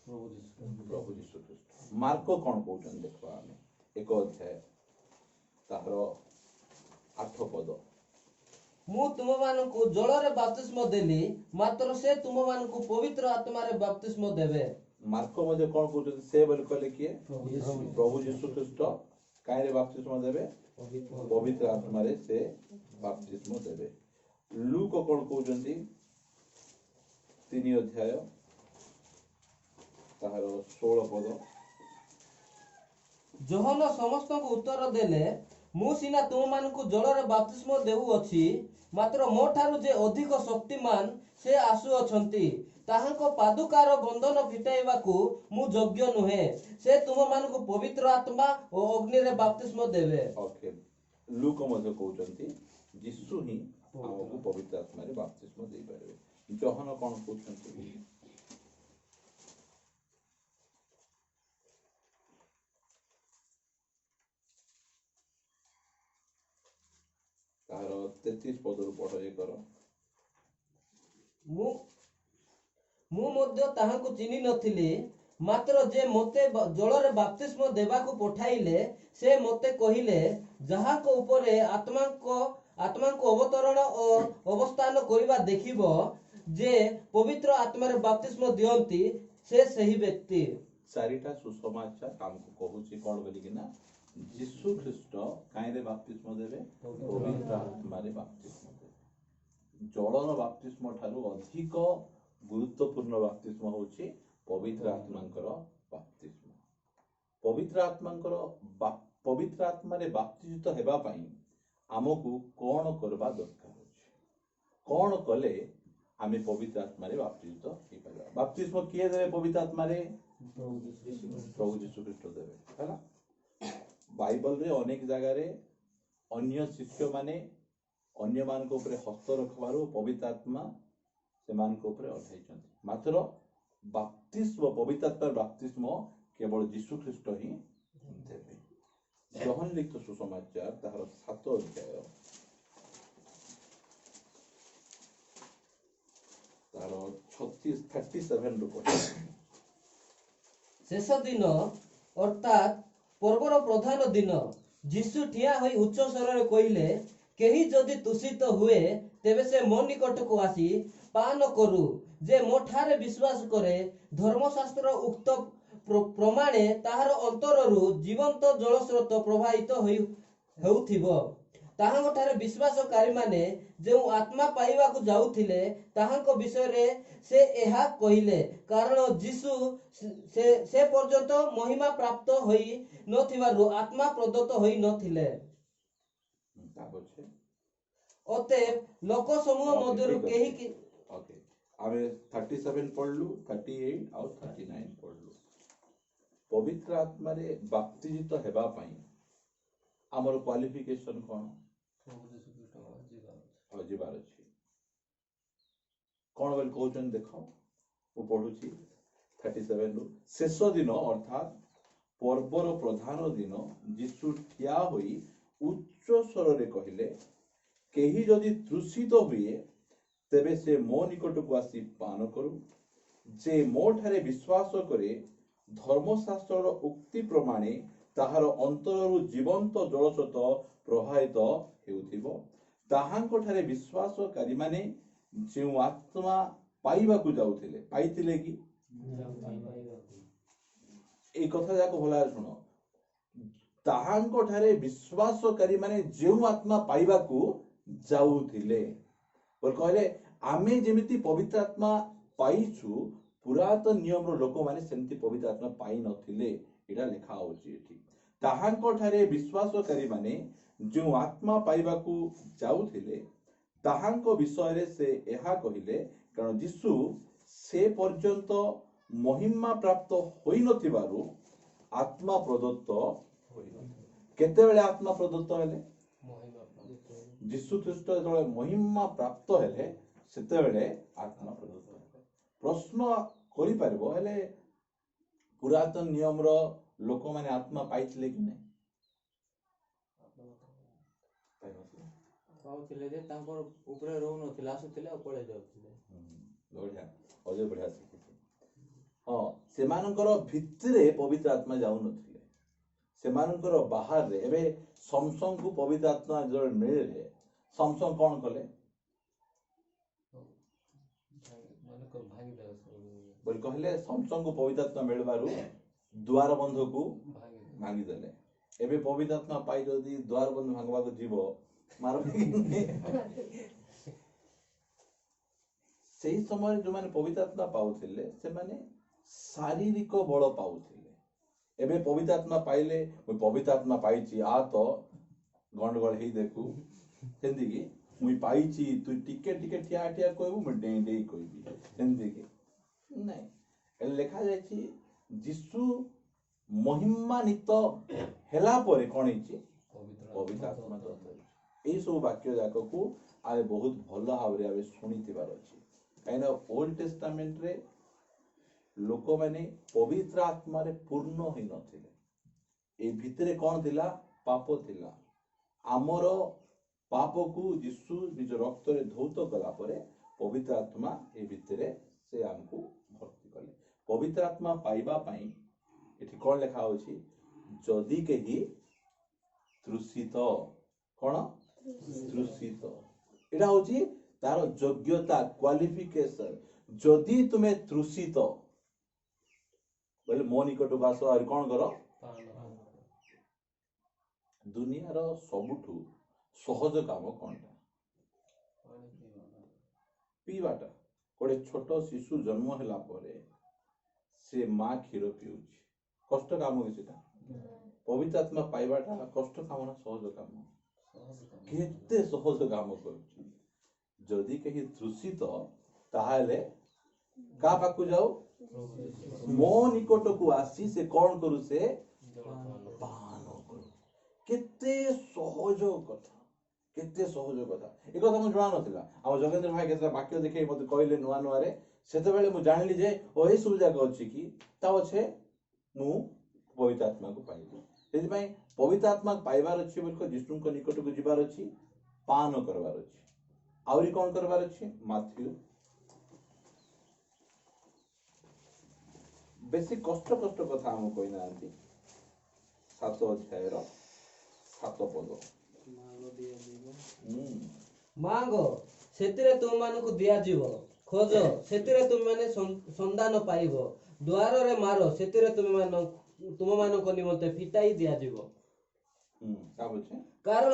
ପ୍ରଭୁ ଯୀଶୁ ଖ୍ରୀଷ୍ଟ ମାର୍କ କ'ଣ କହୁଛନ୍ତି ଦେଖିବା ଆମେ 1 ଅଧ୍ୟାୟ ତାହାର 8 ପଦ ମୁଁ ତୁମମାନଙ୍କୁ ଜଳରେ ବାପ୍ତିସ୍ମ ଦେଲି ମାତ୍ର ସେ ତୁମମାନଙ୍କୁ ପବିତ୍ର ଆତ୍ମାରେ ବାପ୍ତିସ୍ମ ଦେବେ ମାର୍କ ମଧ୍ୟ କ'ଣ କହୁଛନ୍ତି ସେ ବୋଲି କହିଲେ କିଏ ପ୍ରଭୁ ଯୀଶୁ ଖ୍ରୀଷ୍ଟ କାହିଁରେ ବାପ୍ତିସ୍ମ ଦେବେ ପବିତ୍ର ଆତ୍ମାରେ ସେ ବାପ୍ତିସ୍ମ ଦେବେ ଲୁକ କ'ଣ କହୁଛନ୍ତି 3 ଅଧ୍ୟାୟ ତାହାର 16 ପଦ ଯୋହନ ସମସ୍ତଙ୍କୁ ଉତ୍ତର ଦେଲେ ମୁଁ ସିନା ତୁମମାନଙ୍କୁ ଜଳରେ ବାପ୍ତିସ୍ମ ଦେଉଅଛି ମାତ୍ର ମୋ ଠାରୁ ଯେ ଅଧିକ ଶକ୍ତିମାନ ସେ ଆସୁଅଛନ୍ତି ତାହାଙ୍କ ପାଦୁକାର ବନ୍ଧନ ଫିଟାଇବାକୁ ମୁଁ ଯୋଗ୍ୟ ନୁହେଁ ସେ ତୁମମାନଙ୍କୁ ପବିତ୍ର ଆତ୍ମା ଓ ଅଗ୍ନିରେ ବାପ୍ତିସ୍ମ ଦେବେ ଲୁକ ମଧ୍ୟ କହୁଛନ୍ତି ଯୀଶୁ ହିଁ ଆମକୁ ପବିତ୍ର ଆତ୍ମାରେ ବାପ୍ତିସ୍ମ ଦେଇପାରିବେ ଯୋହନ କ'ଣ କହୁଛନ୍ତି ତାହାର 33 ପଦରୁ ପଢ ଏ କର। ମୁଁ ମଧ୍ୟ ତାହାଙ୍କୁ ଚିହ୍ନି ନଥିଲି, ମାତ୍ର ଯେ ମୋତେ ଜଳରେ ବାପ୍ତିସ୍ମ ଦେବାକୁ ପଠାଇଲେ ସେ ମୋତେ କହିଲେ, ଯାହାଙ୍କ ଉପରେ ଆତ୍ମାଙ୍କ ଅବତରଣ ଓ ଅବସ୍ଥାନ କରିବା ଦେଖିବ, ଯେ ପବିତ୍ର ଆତ୍ମାରେ ବାପ୍ତିସ୍ମ ଦିଅନ୍ତି, ସେ ସେହି ବ୍ୟକ୍ତି। ଚାରିଟା ସୁସମାଚାର ଆମକୁ କହୁଛି କ'ଣ ବୋଲିକିନା ଯୀଶୁ ଖ୍ରୀଷ୍ଟ କାହିଁରେ ବାପ୍ତିସ୍ମ ଦେବେ? ପବିତ୍ର ଆତ୍ମାରେ ବାପ୍ତିସ୍ମ ଦେବେ। ଜଳର ବାପ୍ତିସ୍ମ ଠାରୁ ଅଧିକ ଗୁରୁତ୍ୱପୂର୍ଣ୍ଣ ବାପ୍ତିସ୍ମ ହଉଛି ପବିତ୍ର ଆତ୍ମାଙ୍କର ବାପ୍ତିସ୍ମ। ପବିତ୍ର ଆତ୍ମାରେ ବାପ୍ତିସ୍ମ ହେବା ପାଇଁ ଆମକୁ କ'ଣ କରିବା ଦରକାର ଅଛି? କ'ଣ କଲେ ଆମେ ପବିତ୍ର ଆତ୍ମାରେ ବାପ୍ତିସ୍ମ ହେଇପାରିବା? ବାପ୍ତିସ୍ମ କିଏ ଦେବେ ପବିତ୍ର ଆତ୍ମାରେ? ପ୍ରଭୁ ଯୀଶୁ ଖ୍ରୀଷ୍ଟ ଦେବେ। ହେଲା, ବାଇବଲରେ ଅନେକ ଜାଗାରେ ଅନ୍ୟ ଶିଷ୍ୟମାନେ ଅନ୍ୟମାନଙ୍କ ଉପରେ ହସ୍ତ ରଖିବାରୁ ପବିତ୍ର ଆତ୍ମା ସେମାନଙ୍କ ଉପରେ ଅଠାଇଛନ୍ତି, ମାତ୍ର ବାପ୍ତିସ୍ମ ପବିତ୍ର ଆତ୍ମାର ବାପ୍ତିସ୍ମ କେବଳ ଯୀଶୁ ଖ୍ରୀଷ୍ଟ ହିଁ ଦେବେ। ଯୋହନ ଲିଖିତ ସୁସମାଚାର ତାହାର 7 ଅଧ୍ୟାୟ ତାହାର 37 ରୁ ପଢିବା। ଶେଷ ଦିନ ଅର୍ଥାତ୍ ପର୍ବର ପ୍ରଧାନ ଦିନ ଯୀଶୁ ଠିଆ ହୋଇ ଉଚ୍ଚ ସ୍ୱରରେ କହିଲେ, କେହି ଯଦି ତୃଷିତ ହୁଏ ତେବେ ସେ ମୋ ନିକଟକୁ ଆସି ପାନ କରୁ। ଯେ ମୋ ଠାରେ ବିଶ୍ୱାସ କରେ, ଧର୍ମଶାସ୍ତ୍ର ଉକ୍ତ ପ୍ରମାଣେ ତାହାର ଅନ୍ତରରୁ ଜୀବନ୍ତ ଜଳସ୍ରୋତ ପ୍ରବାହିତ ହେଉଥିବ। ତାହାଙ୍କ ଠାରେ ବିଶ୍ୱାସକାରୀମାନେ ଯେଉଁ ଆତ୍ମା ପାଇବାକୁ ଯାଉଥିଲେ ତାହାଙ୍କ ବିଷୟରେ ସେ ଏହା କହିଲେ, କାରଣ ଯୀଶୁ ସେ ପର୍ଯ୍ୟନ୍ତ ମହିମା ପ୍ରାପ୍ତ ହୋଇ ନଥିବାରୁ ଆତ୍ମା ପ୍ରଦତ୍ତ ହୋଇ ନଥିଲେ। ଅତଏବ ଲୋକ ସମୂହ ମଧ୍ୟରୁ କେହି ଆମେ 37 ପଢିଲୁ, 38 ଆଉ 39 ପଢିଲୁ। ପବିତ୍ର ଆତ୍ମାରେ ବାପ୍ତିଜିତ ହେବା ପାଇଁ ଆମର କ୍ୱାଲିଫିକେସନ କ'ଣ? ଯିବାର ଅଛି। କ'ଣ ବୋଲି କହୁଛନ୍ତି ଦେଖ, ମୁଁ ପଢୁଛି 37 ରୁ। ଶେଷ ଦିନ ଅର୍ଥାତ୍ ପର୍ବର ପ୍ରଧାନ ଦିନ ଯୀଶୁ ଠିଆ ହୋଇ ଉଚ୍ଚ ସ୍ୱରରେ କହିଲେ, କେହି ଯଦି ତୃଷିତ ହୁଏ ତେବେ ସେ ମୋ ନିକଟକୁ ଆସି ପାନ କରୁ। ଯେ ମୋ ଠାରେ ବିଶ୍ୱାସ କରେ, ଧର୍ମଶାସ୍ତ୍ରର ଉକ୍ତି ପ୍ରମାଣେ ତାହାର ଅନ୍ତରରୁ ଜୀବନ୍ତ ଜଳସ୍ରୋତ ପ୍ରବାହିତ ହେଉଥିବ। ତାହାଙ୍କ ଠାରେ ବିଶ୍ୱାସକାରୀମାନେ ଯେଉଁ ଆତ୍ମା ପାଇବାକୁ ଯାଉଥିଲେ, ପାଇଥିଲେ କି? এই কথা ଯାକ ଭଲ ଭାବରେ ଶୁଣ। ତାହାଙ୍କ ଠାରେ ବିଶ୍ୱାସକାରୀମାନେ ଯେଉଁ ଆତ୍ମା ପାଇବାକୁ ଯାଉଥିଲେ, କହିଲେ ଆମେ ଯେମିତି ପବିତ୍ର ଆତ୍ମା ପାଇଛୁ, ପୁରାତନ ନିୟମର ଲୋକମାନେ ସେମିତି ପବିତ୍ର ଆତ୍ମା ପାଇ ନଥିଲେ। ଏଇଟା ଲେଖା ହଉଛି ଏଠି। ତାହାଙ୍କ ଠାରେ ବିଶ୍ୱାସକାରୀମାନେ ଯେଉଁ ଆତ୍ମା ପାଇବାକୁ ଯାଉଥିଲେ ତାହାଙ୍କ ବିଷୟରେ ସେ ଏହା କହିଲେ, କାରଣ ଯୀଶୁ ସେ ପର୍ଯ୍ୟନ୍ତ ମହିମା ପ୍ରାପ୍ତ ହୋଇନଥିବାରୁ ଆତ୍ମା ପ୍ରଦତ୍ତ ହୋଇନଥିଲେ। କେତେବେଳେ ଆତ୍ମା ପ୍ରଦତ୍ତ ହେଲେ? ଯୀଶୁ ଖ୍ରୀଷ୍ଟ ଯେତେବେଳେ ମହିମା ପ୍ରାପ୍ତ ହେଲେ ସେତେବେଳେ ଆତ୍ମା ପ୍ରଦତ୍ତ ହେଲେ। ପ୍ରଶ୍ନ କରିପାରିବ, ହେଲେ ପୁରାତନ ନିୟମର ଲୋକମାନେ ଆତ୍ମା ପାଇଥିଲେ କି ନାହିଁ? ପାଉଥିଲେ ଯେ ତାଙ୍କର ଉପରେ ରହୁନଥିଲେ, ଆସୁଥିଲେ ଆଉ ପଳେଇ ଯାଉଥିଲେ। ବଢିଆ, ଅଜୟ ବଢିଆ ଶିଖିଛି। ହଁ, ସେମାନଙ୍କର ଭିତରେ ପବିତ୍ର ଆତ୍ମା ଯାଉନଥିଲେ, ସେମାନଙ୍କର ବାହାରେ। ଏବେ ସମସଙ୍କୁ ପବିତ୍ର ଆତ୍ମା ଯେତେବେଳେ ମିଳିଲେ, ସମସନ କ'ଣ କଲେ? ବୋଲି କହିଲେ ସମସଙ୍କୁ ପବିତ୍ର ଆତ୍ମା ମିଳିବାରୁ ଦ୍ୱାର ବନ୍ଧକୁ ଭାଙ୍ଗିଦେଲେ। ଏବେ ପବିତ୍ର ଆତ୍ମା ପାଇ ଯଦି ଦ୍ୱାର ବନ୍ଧ ଭାଙ୍ଗିବାକୁ ଯିବ, ସେଇ ସମୟରେ ଯୋଉମାନେ ପବିତ୍ର ଆତ୍ମା ପାଉଥିଲେ ସେମାନେ ଶାରୀରିକ ବଳ ପାଉଥିଲେ। ଏବେ ପବିତ୍ର ଆତ୍ମା ପାଇଲେ, ମୁଁ ପବିତ୍ର ଆତ୍ମା ପାଇଛି, ଆ ତ ଗଣ୍ଡଗୋଳ ହେଇ ଦେଖୁ, ସେମିତି କି ମୁଇଁ ପାଇଛି, ତୁ ଟିକେ ଟିକେ ଠିଆ ଠିଆ କହିବୁ, ମୁଁ ଡେଇଁ ଡେଇଁ କହିବି, ସେମିତି କି ନାଇଁ। ଲେଖା ଯାଇଛି ଯୀଶୁ ମହିମାନ୍ୱିତ ହେଲା ପରେ କ'ଣ ହେଇଛି? ପବିତ୍ର ଆତ୍ମା ଦତ୍ତ ହେଇଛି। ଏଇ ସବୁ ବାକ୍ୟ ଯାକକୁ ଆମେ ବହୁତ ଭଲ ଭାବରେ ଆମେ ଶୁଣିଥିବାର ଅଛି। କାହିଁକିନା ଓଲ୍ଡ ଟେଷ୍ଟାମେଣ୍ଟରେ ଲୋକମାନେ ପବିତ୍ର ଆତ୍ମାରେ ପୂର୍ଣ୍ଣ ହେଇନଥିଲେ। ଏଇ ଭିତରେ କ'ଣ ଥିଲା? ପାପ ଥିଲା। ଆମର पाप को यीशु निज रक्त रे धौत कला परे पवित्र आत्मा ए भितरे से हमको भर्ती कले पवित्र आत्मा पाइबा पई एठी कोन लिखा होछि जदि केही तृषित कोन तृषित एटा होछि तार योग्यता क्वालिफिकेशन जदि तुमे तृषित बोले मो निकट आस और कौन कर दुनिया सबुठू सहज काम कौन पीवाटा गोटे छोट शिशु जन्म होला परे से माँ क्षीर पीऊँ कष्ट काम कि पवित्र आत्मा पाइबाटा कष्ट काम ना सहज काम केते सहज काम कर जदि कहीं तृषित ताहले का पाकु जाओ मो निकट को आसी से कौन करू से पान करू केते सहज कथा एक कथा मुझे जाना नथिला आ जोगेंद्र भाई केते वाक्य देखे मते कहले नुआ नुआ रे सेते बेले मु जानिली जे ओ ए सब जगह अछि कि ता अछि मु पवित्र आत्मा को पाइबो सेति पई पवित्र आत्मा पाइबार अछि बोलको जिष्णु को निकट को जिबार अछि पान करबार अछि आउरी कौन करबार अछि माथ्यू बेसी कष्ट कथा हम कोई ना 7 अध्याय 7 पद मांग सेतिरे तुम मानकु दिया जीवो खोज सेतिरे तुम माने संधान पाइबो द्वार रे मारो सेतिरे तुम मानको निमंते फिटाई दिया जीवो का बोलछे कारण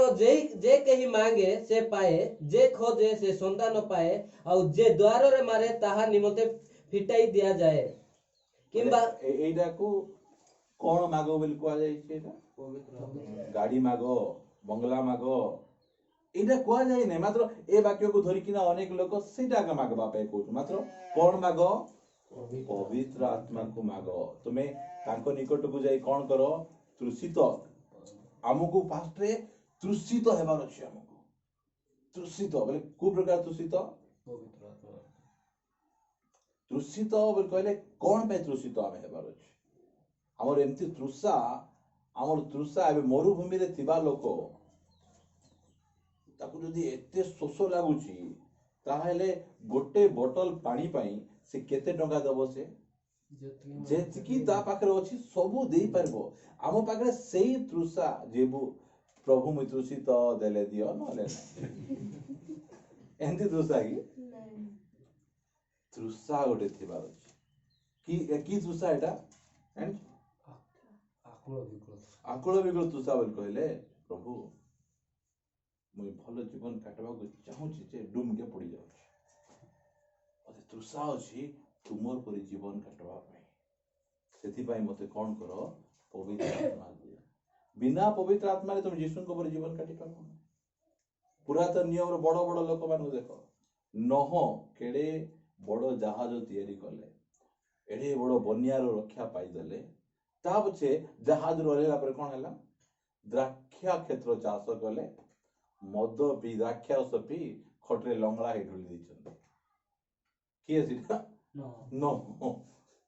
जे कहीं मांगे से पाए जे खोजे से संधान पाए और जे द्वार रे मारे ताहा निमंते फिटाई दिया जाए किंबा एइडा को कोन मागो बोल को जाय छै एटा गाड़ी मागो बंगला मागो एटा को जाय नै मात्र ए वाक्य को धरि किना अनेक लोक सेटा का मागबा पे कहू मात्र कोन मागो पवित्र आत्मा को मागो तुमे तांको निकट को जाई कोन करो तृषित हमको फास्ट रे तृषित हेबार अछि हमको तृषित बोले को प्रकार तृषित पवित्र आत्मा तृषित बोल कहले कोन पे तृषित आमे हेबार अछि हमर एमती तृषा एबे मरुभूमि रे थिबा लोक ताकू जदी एते शोष लागुची ताहेले गोटे बोतल पानी पाई से केते टंका दबो से जेतकी ता पाखरे अछि सब देई परबो आम पाखरे सेही तृषा जेबु प्रभु मि तृषित देले दियो नले एंती तृषा की तृषा गोटे थिबार अछि की तृषा एटा एंड आकुल विकुल तृषा बोल कहले प्रभु मुई भल जीवन काटबा को चाहूची जे डूम के पड़ी जाउची अते तृषा अछि तुमर परि जीवन काटबा पई सेति पई मते कोन करो पवित्र आत्मा दियो बिना पवित्र आत्मा रे तुम यीशु को परि जीवन काटी पाबो पुरातन नियम रो बड़ बड़ लोक मानु देखो नह केड़े बड़ जहाज तैयारी कले एडे बड़ बन्यार रक्षा पाई देले ता पछे जहाज रोलेला पर कोन हला द्राक्षा क्षेत्र चाष कले मद पी द्राक्षा रस पी खटरे लंगड़ा हे ढुली दैछन किए सिटा नो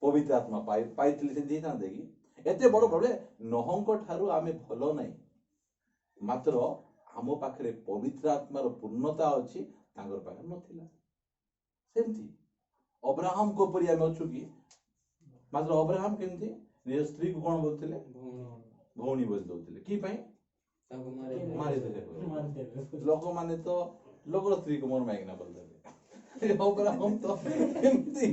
पवित्र आत्मा पाइतले से देना देगी एते बड़ प्रॉब्लम नहंक ठारू आमे भलो नै मात्र आम पाखरे पवित्र आत्मार पूर्णता अछि तांगर पाखरे नथिला सेमती अब्राहम को परि आमे अछु कि मात्र अब्राहम केमती निज स्त्री को कोन बोलथिले भौणी बोल दउथिले की पई ताको मारी देले लोक माने तो लोक स्त्री को मन माइगना बोल देले अब्राहम तो केमती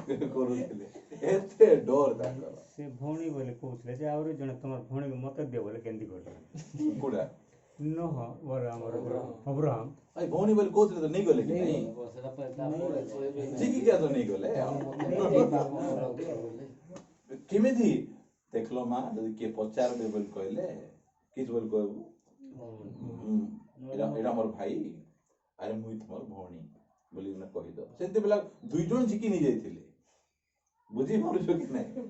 करूथिले एते डर ताकर से भौणी बोले कहउथिले जे आउरी जने तमर भौणी को मत दे बोले केंदी करले कुडा नह वर हमर अब्राहम आई भौणी बोले कहउथिले तो नहीं गले कि नहीं ठीक क्या तो नहीं गले केमिति देखलो मा जदि के पचार दे बोल कहले किछ बोल कहबू एरा मोर भाई अरे मुई तुमर भौणी बोली न कहि दो सेते बेला दुई जण जिकी नि जाइथिले बुझी पारुछो कि नहीं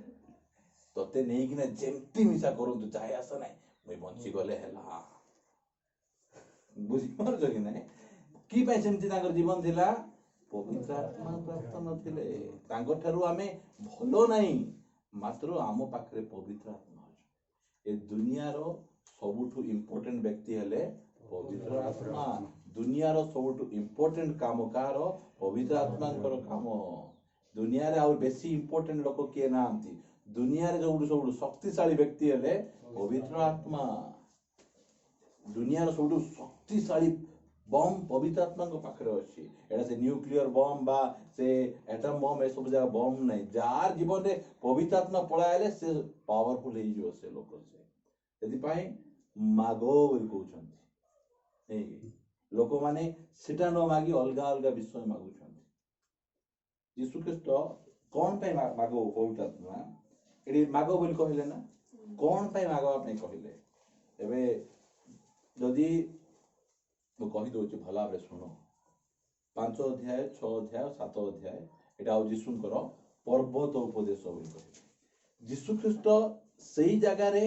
तते नहीं कि ना जेमती मिसा करंतु चाहे आसा नहीं मुई बंची गले हला बुझी पारुछो कि नहीं की पई सेमती ताकर जीवन थिला पवित्र आत्मा प्राप्त नथिले तांको ठारू आमे भलो नहीं मात्र आम पाखरे पवित्र आत्मा अछि ए दुनिया रो सबुठु इंपोर्टेंट व्यक्ति हेले ପବିତ୍ର ଆତ୍ମା। ଦୁନିଆର ସବୁଠୁ ଇମ୍ପୋର୍ଟାଣ୍ଟ କାମ କାହାର? ପବିତ୍ର ଆତ୍ମାଙ୍କର କାମ। ଦୁନିଆରେ ଆଉ ବେଶୀ ଇମ୍ପୋର୍ଟାଣ୍ଟ ଲୋକ କିଏ ନାହାନ୍ତି? ଦୁନିଆରେ ସବୁଠୁ ଶକ୍ତିଶାଳୀ ବ୍ୟକ୍ତି ହେଲେ ପବିତ୍ର ଆତ୍ମା। ଦୁନିଆର ସବୁଠୁ ଶକ୍ତିଶାଳୀ ବମ୍ ପବିତ୍ର ଆତ୍ମାଙ୍କ ପାଖରେ ଅଛି। ଏଟା ସେ ନ୍ୟୁକ୍ଲିୟର ବମ୍ ବା ସେ ଆଟମ ବମ୍ ଏସବୁ ଜାଗା ବମ୍ ନାହିଁ। ଯାହାର ଜୀବନରେ ପବିତ୍ର ଆତ୍ମା ପଳାଇଲେ ସେ ପାୱାରଫୁଲ ହେଇଯିବ ସେ ଲୋକ। ସେଥିପାଇଁ ମାଗ ବୋଲି କହୁଛନ୍ତି। ଲୋକମାନେ ସେଟା ନ ମାଗି ଅଲଗା ଅଲଗା ବିଷୟ ମାଗୁଛନ୍ତି। ଯୀଶୁଖ୍ରୀଷ୍ଟ କଣ ପାଇଁ ମାଗ ପବିତ୍ର ଆତ୍ମା? ଏଠି ମାଗ ବୋଲି କହିଲେ ନା, କଣ ପାଇଁ ମାଗବା ପାଇଁ କହିଲେ? ଏବେ ଯଦି ମୁଁ କହିଦଉଛି ଭଲ ଭାବରେ ଶୁଣ। 5 ଅଧ୍ୟାୟ 6 ଅଧ୍ୟାୟ 7 ଅଧ୍ୟାୟ ଏଟା ଆଉ ଯୀଶୁଙ୍କର ପର୍ବତ ଉପଦେଶ ବୋଲି କହିଲେ। ଯୀଶୁଖ୍ରୀଷ୍ଟ ସେଇ ଜାଗାରେ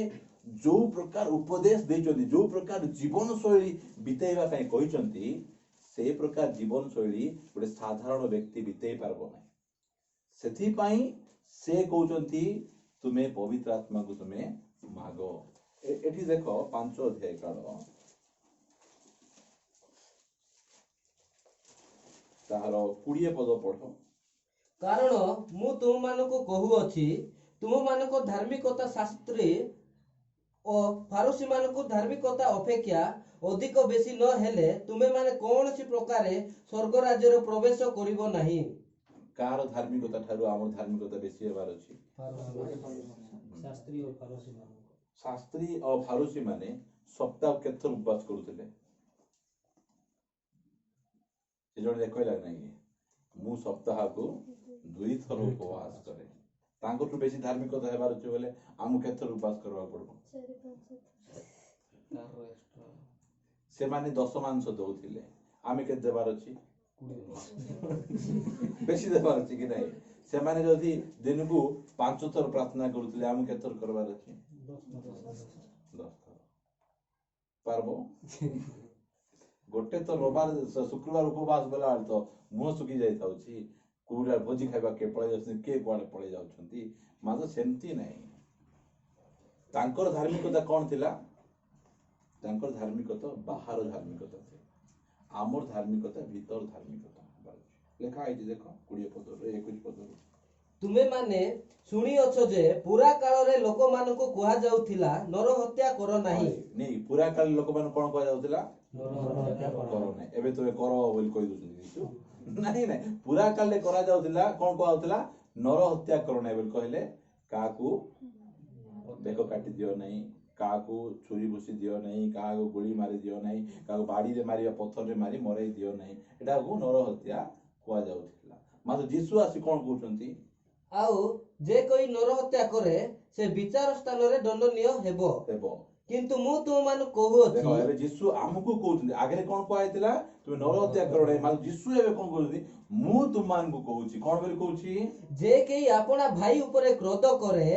ଯୋଉ ପ୍ରକାର ଉପଦେଶ ଦେଇଛନ୍ତି, ଯୋଉ ପ୍ରକାର ଜୀବନ ଶୈଳୀ ବିତେଇବା ପାଇଁ କହିଛନ୍ତି, ସେଇ ପ୍ରକାର ଜୀବନ ଶୈଳୀ ଗୋଟେ ସାଧାରଣ ବ୍ୟକ୍ତି ବିତେଇ ପାରିବ ନାହିଁ। ସେଥିପାଇଁ ସେ କହୁଛନ୍ତି ତୁମେ ପବିତ୍ର ଆତ୍ମାକୁ ତୁମେ ମାଗ। ଏଠି ଦେଖ 5 ଅଧ୍ୟାୟ କାଳ ତାହାର 20 ପଦ ପଢ। କାରଣ ମୁଁ ତୁମମାନଙ୍କୁ କହୁଅଛି, ତୁମମାନଙ୍କ ଧାର୍ମିକତା ଶାସ୍ତ୍ରୀ ଓ ଫାରୁସୀମାନଙ୍କୁ ଧାର୍ମିକତା ଅପେକ୍ଷା ଅଧିକ ବେଶୀ ନ ହେଲେ ତୁମେମାନେ କୌଣସି ପ୍ରକାରେ ସ୍ୱର୍ଗ ରାଜ୍ୟରେ ପ୍ରବେଶ କରିବ ନାହିଁ। କାହାର ଧାର୍ମିକତା ଠାରୁ ଆମର ଧାର୍ମିକତା ବେଶୀ ହେବାର ଅଛି? ଶାସ୍ତ୍ରୀ ଓ ଫାରୁସୀ ମାନଙ୍କୁ। ଶାସ୍ତ୍ରୀ ଓ ଫାରୁସୀ ମାନେ ସପ୍ତାହ କେତେ ଉପବାସ କରୁଥିଲେ? ସେ ଜଣେ କହିଲା ନାହିଁ, ମୁଁ ସପ୍ତାହକୁ 2 ଥର ଉପବାସ କରେ। ତାଙ୍କଠୁ ବେଶୀ ଧାର୍ମିକତା ହେବାର ଅଛି ବୋଲେ ଆମକୁ କେତେ ଥର ଉପବାସ କରିବାକୁ ପଡିବ? ସେମାନେ 10 ମାଂସ ଦଉଥିଲେ, ଆମେ କେତେ ଦେବାର ଅଛି? ବେଶୀ ଦେବାର ଅଛି କି ନାହିଁ? ସେମାନେ ଯଦି ଦିନକୁ 5 ଥର ପ୍ରାର୍ଥନା କରୁଥିଲେ, ଆମେ କେତେ ଥର କରିବାର ଅଛି? 10 ଥର। ପାରବ? ଗୋଟେ ତ ରବିବାର ଶୁକ୍ରବାର ଉପବାସ ବେଲା ତ ମୁହଁ ଶୁଖି ଯାଇଥାଉଛି। କୋଉଟା ଭୋଜି ଖାଇବା କିଏ ପଳେଇ ଯାଉଛନ୍ତି, କିଏ କୁଆଡେ ପଳେଇ ଯାଉଛନ୍ତି। ମାତ୍ର ସେମିତି ନାହିଁ। ତାଙ୍କର ଧାର୍ମିକତା କଣ ଥିଲା? ତାଙ୍କର ଧାର୍ମିକତା ବାହାର ଧାର୍ମିକତା ଥିଲା। ଆମର ଧାର୍ମିକତା ଭିତର ଧାର୍ମିକତା। ଲେଖା ହେଇଛି ଦେଖ 20 ପଦରୁ 21 ପଦରୁ। ତୁମେମାନେ ଶୁଣିଅଛ ଯେ ପୁରା କାଳରେ ଲୋକମାନଙ୍କୁ କୁହାଯାଉଥିଲା ନର ହତ୍ୟା କର ନାହିଁ। ନାଇଁ, ପୁରା କାଳରେ ଲୋକମାନଙ୍କୁ କଣ କୁହାଯାଉଥିଲା? କର ନାହିଁ। ଏବେ ତୁମେ କର ବୋଲି କହିଦଉଛନ୍ତି। ନାଇଁ ନାଇଁ, ପୁରା କାଳରେ କରାଯାଉଥିଲା କଣ କୁହାଯାଉଥିଲା? ନର ହତ୍ୟା କର ନାହିଁ ବୋଲି କହିଲେ କାହାକୁ ବେକ କାଟି ଦିଅ ନାହିଁ, କାହାକୁ ଛୁରୀ ଭୁଷି ଦିଅ ନାହିଁ, କାହାକୁ ଗୁଳି ମାରି ଦିଅ ନାହିଁ, କାହାକୁ ବାଡିରେ ମାରିବା ପଥରରେ ମାରି ମରେଇ ଦିଅ ନାହିଁ। ଏଟାକୁ ନର ହତ୍ୟା କୁହାଯାଉଥିଲା। ମାତ୍ର ଯୀଶୁ ଆସି କଣ କହୁଛନ୍ତି? ଆଉ ଯେ କେହି ନର ହତ୍ୟା କରେ ସେ ବିଚାର ସ୍ଥାନରେ ଦଣ୍ଡନୀୟ ହେବ। କିନ୍ତୁ ମୁଁ ତୁମମାନଙ୍କୁ କହୁଅଛି। ଦେଖ, ଏବେ ଯୀଶୁ ଆମକୁ କହୁଛନ୍ତି। ଆଗରେ କଣ କୁହାଯାଇଥିଲା? ତୁମେ ନର ହତ୍ୟା କର ନାହିଁ। ମାତ୍ର ଯୀଶୁ ଏବେ କଣ କହୁଛନ୍ତି? ମୁଁ ତୁମମାନଙ୍କୁ କହୁଛି। କଣ ବୋଲି କହୁଛି? ଯେ କେହି ଆପଣା ଭାଇ ଉପରେ କ୍ରୋଧ କରେ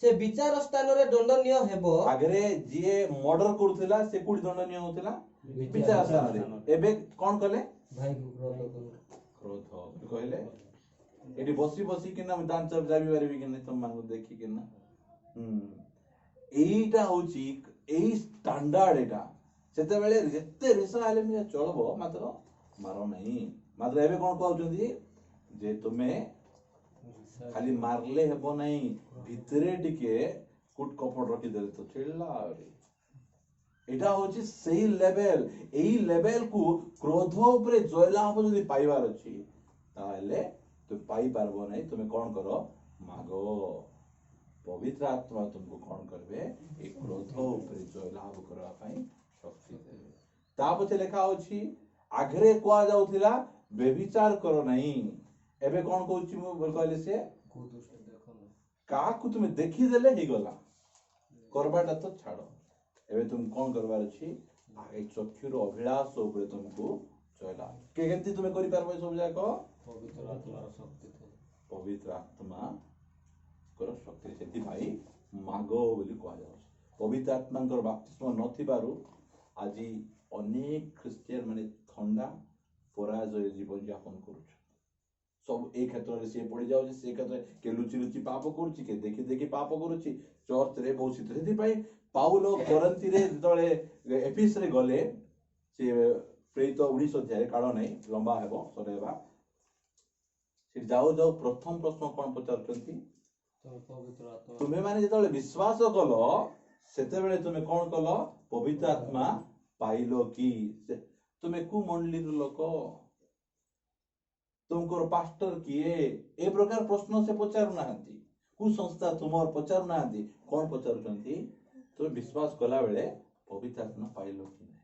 ସେ ବିଚାର ସ୍ଥାନରେ ଦଣ୍ଡନୀୟ ହେବ। ଆଗରେ ଯିଏ ମର୍ଡର କରୁଥିଲା ସେ କୋଉଠି ଦଣ୍ଡନୀୟ ହଉଥିଲା? ବିଚାର ସ୍ଥାନରେ। ଏବେ କଣ କଲେ? ଭାଇକୁ କ୍ରୋଧ କରେ। କ୍ରୋଧ କହିଲେ ଏଠି ବସି ବସିକିନା ମୁଁ ଦାନ ଚାପ ଯାବି ପାରିବି କି ନାହିଁ ତମମାନଙ୍କୁ ଦେଖିକିନା? এইটা হচ্ছে এই স্ট্যান্ডার্ড। এটা সেତେବେଳେ ଯେତେ ରିସା ହେଲେ ବି ଚଳବ, ମାତ୍ର ମାର ନାହିଁ। ମାତ୍ର ଏବେ କଣ କହୁଛନ୍ତି ଯେ ତୁମେ ଖାଲି ମାରଲେ ହେବ ନାହିଁ, ଭିତରେ ଟିକେ କୁଟ କପଟ ରଖିଦେଲେ ତ ଛିଡ଼ିଲା। ଆହୁରି এটা হচ্ছে সেই লেভেল। এই লেভেলକୁ କ୍ରୋଧ ଉପରେ ଜୟଲାଭ ଯଦି ପାଇବାର ଅଛି ତାହେଲେ ତୁମେ ପାଇପାରିବ ନାହିଁ। ତୁମେ କଣ କର? ମାଗ। ପବିତ୍ର ଆତ୍ମା ତୁମକୁ କଣ କରିବେ? এই କ୍ରୋଧ ଉପରେ ଜୟଲାଭ କରିବା ପାଇଁ ଶକ୍ତି ଦେବେ। ତା ପଛେ ଲେଖା ଅଛି ଆଗରେ କୁହାଯାଉଥିଲା ବ୍ୟଭିଚାର କର ନାହିଁ। ଏବେ କଣ କହୁଛି ମୁଁ କହିଲେ ସେ କାହାକୁ ତୁମେ ଦେଖିଦେଲେ ହେଇଗଲା, କରବାଟା ତ ଛାଡ। ଏବେ ତୁମକୁ କଣ କରିବାର ଅଛି? এই ଚକ୍ଷୁର ଅଭିଳାଷ ଉପରେ ତୁମକୁ ଜୟଲାଭ। କେମିତି ତୁମେ କରିପାରିବ ଏସବୁ ଯାକ? ପବିତ୍ର ଆତ୍ମାର ଶକ୍ତି ଥାଏ। ପବିତ୍ର ଆତ୍ମାଙ୍କର ଶକ୍ତି। ସେଥିପାଇଁ ମାଗ ବୋଲି କୁହାଯାଉଛି। ପବିତ୍ର ଆତ୍ମାଙ୍କର ବାପ୍ତିସ୍ମ ନଥିବାରୁ ଆଜି ଅନେକ ଖ୍ରୀଷ୍ଟିଆନ ମାନେ ଥଣ୍ଡା ପରାଜୟ ଜୀବନ ଯାପନ କରୁଛନ୍ତି। ସବୁ ଏ କ୍ଷେତ୍ରରେ ସିଏ ପଡିଯାଉଛି, ସେ କ୍ଷେତ୍ରରେ କିଏ ଲୁଚି ଲୁଚି ପାପ କରୁଛି, କିଏ ଦେଖି ଦେଖି ପାପ କରୁଛି। ଚର୍ଚ୍ଚରେ ବହୁତ ଶୀତ। ସେଥିପାଇଁ ପାଉଲ କରନ୍ତିରେ ଯେତେବେଳେ ଏଫିସରେ ଗଲେ ସେ ପ୍ରେରିତ 19 ଅଧ୍ୟାୟରେ କାଳ ନାହିଁ ଲମ୍ବା ହେବ ସରେଇବା ସେ ଯାଉ ଯାଉ ପ୍ରଥମ ପ୍ରଶ୍ନ କ'ଣ ପଚାରୁଛନ୍ତି ତୁମେ ମାନେ ଯେତେବେଳେ ବିଶ୍ୱାସ କଲ ସେତେବେଳେ ତୁମେ କ'ଣ କଲ ପବିତ୍ର ଆତ୍ମା ପାଇଲ କି ତୁମେ କୋଉ ମଣ୍ଡଳୀର ଲୋକ ତୁମଙ୍କର ପାଷ୍ଟର କିଏ ଏ ପ୍ରକାର ପ୍ରଶ୍ନ ସେ ପଚାରୁନାହାନ୍ତି କୋଉ ସଂସ୍ଥା ତୁମର ପଚାରୁନାହାନ୍ତି କ'ଣ ପଚାରୁଛନ୍ତି ତୁମେ ବିଶ୍ୱାସ କଲା ବେଳେ ପବିତ୍ର ଆତ୍ମା ପାଇଲ କି ନାହିଁ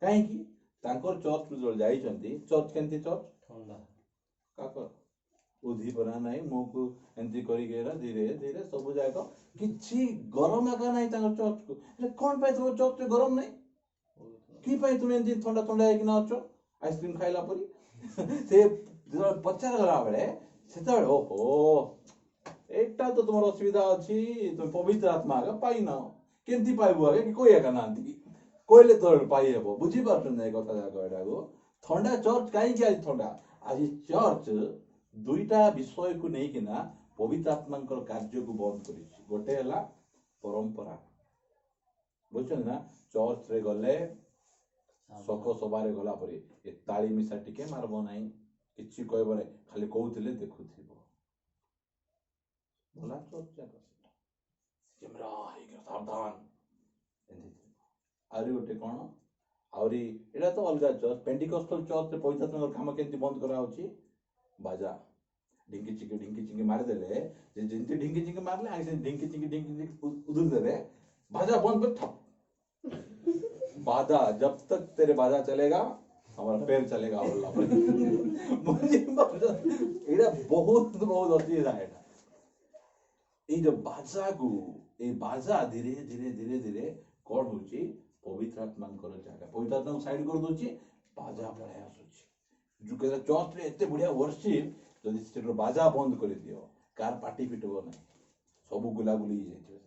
କାହିଁକି ତାଙ୍କର ଚର୍ଚ୍ଚ ଯେତେବେଳେ ଯାଇଛନ୍ତି ଚର୍ଚ୍ଚ କେମିତି ଚର୍ଚ୍ଚ ଥଣ୍ଡା କାକର ଉଧି ପରା ନାହିଁ ମୁହଁକୁ ଏମିତି କରିକି ଧୀରେ ଧୀରେ ସବୁ ଯାକ କିଛି ଗରମ ଆକା ନାହିଁ ତାଙ୍କ ଚର୍ଚ୍ଚକୁ ହେଲେ କ'ଣ ପାଇଁ ତୁମ ଚର୍ଚ୍ଚରେ ଗରମ ନାହିଁ କି ପାଇଁ ତୁମେ ଏମିତି ଥଣ୍ଡା ଥଣ୍ଡା ହେଇକିନା ଅଛ ଆଇସ୍କ୍ରିମ ଖାଇଲା ପରି ସେ ଯେତେବେଳେ ପଚାରଗଲା ବେଳେ ସେତେବେଳେ ଓହୋ ଏଇଟା ତ ତୁମର ଅସୁବିଧା ଅଛି ତୁମେ ପବିତ୍ର ଆତ୍ମା ଆଗ ପାଇନ କେମିତି ପାଇବୁ ଆଗେ କି କହି ଏକା ନାହାନ୍ତି କି କହିଲେ ତ ପାଇହେବ ବୁଝିପାରୁଛନ୍ତି ଏ କଥା ଯାକ ଏଟାକୁ ଥଣ୍ଡା ଚର୍ଚ୍ଚ କାହିଁକି ଆଜି ଥଣ୍ଡା ଆଜି ଚର୍ଚ୍ଚ ଦୁଇଟା ବିଷୟକୁ ନେଇକିନା ପବିତ୍ର ଆତ୍ମାଙ୍କର କାର୍ଯ୍ୟକୁ ବନ୍ଦ କରିଛି ଗୋଟେ ହେଲା ପରମ୍ପରା ବୁଝୁଛନ୍ତି ନା ଚର୍ଚ୍ଚରେ ଗଲେ ଶୋକ ସଭାରେ ଗଲା ପରେ ଏ ତାଳି ମିଶା ଟିକେ ମାରବ ନାହିଁ କିଛି କହିବ ନାହିଁ ଖାଲି କହୁଥିଲେ ଦେଖୁଥିବ ଭଲା ଚର୍ଚ୍ଚ ଯାକ କ୍ୟାମେରା ହେଇକି ସାବଧାନ ଏମିତି ଆହୁରି ଗୋଟେ କ'ଣ ଆହୁରି ଏଇଟା ତ ଅଲଗା ଚର୍ଚ୍ଚ ପେଣ୍ଟିକଷ୍ଟଲ ଚର୍ଚ୍ଚରେ ପବିତ୍ର ଆତ୍ମାଙ୍କର କାମ କେମିତି ବନ୍ଦ କରାହେଉଛି ବାଜା ଢିଙ୍କି ଚିଙ୍କି ମାରିଦେଲେ ଯେମିତି ଢିଙ୍କି ଚିଙ୍କି ମାରିଲେ ଆगे ढिंकी चिंकी उधर देवे बाजा बंद पे ठप बाजा जब तक तेरे बाजा चलेगा हमारा पैर चलेगा बोला एटा बहुत बहुत असुविधा है ये जो बाजा को ये बाजा धीरे धीरे धीरे धीरे कौन होची पवित्र आत्मा जगह पवित्र आत्मा साइड कर दोची बाजा पळाय आसुची जो कहता चर्च रे एते बढ़िया वर्शिप जदि सेटर बाजा बंद कर दियो कार पार्टी फिटबो नहीं सब गुलागुली जाइथिबे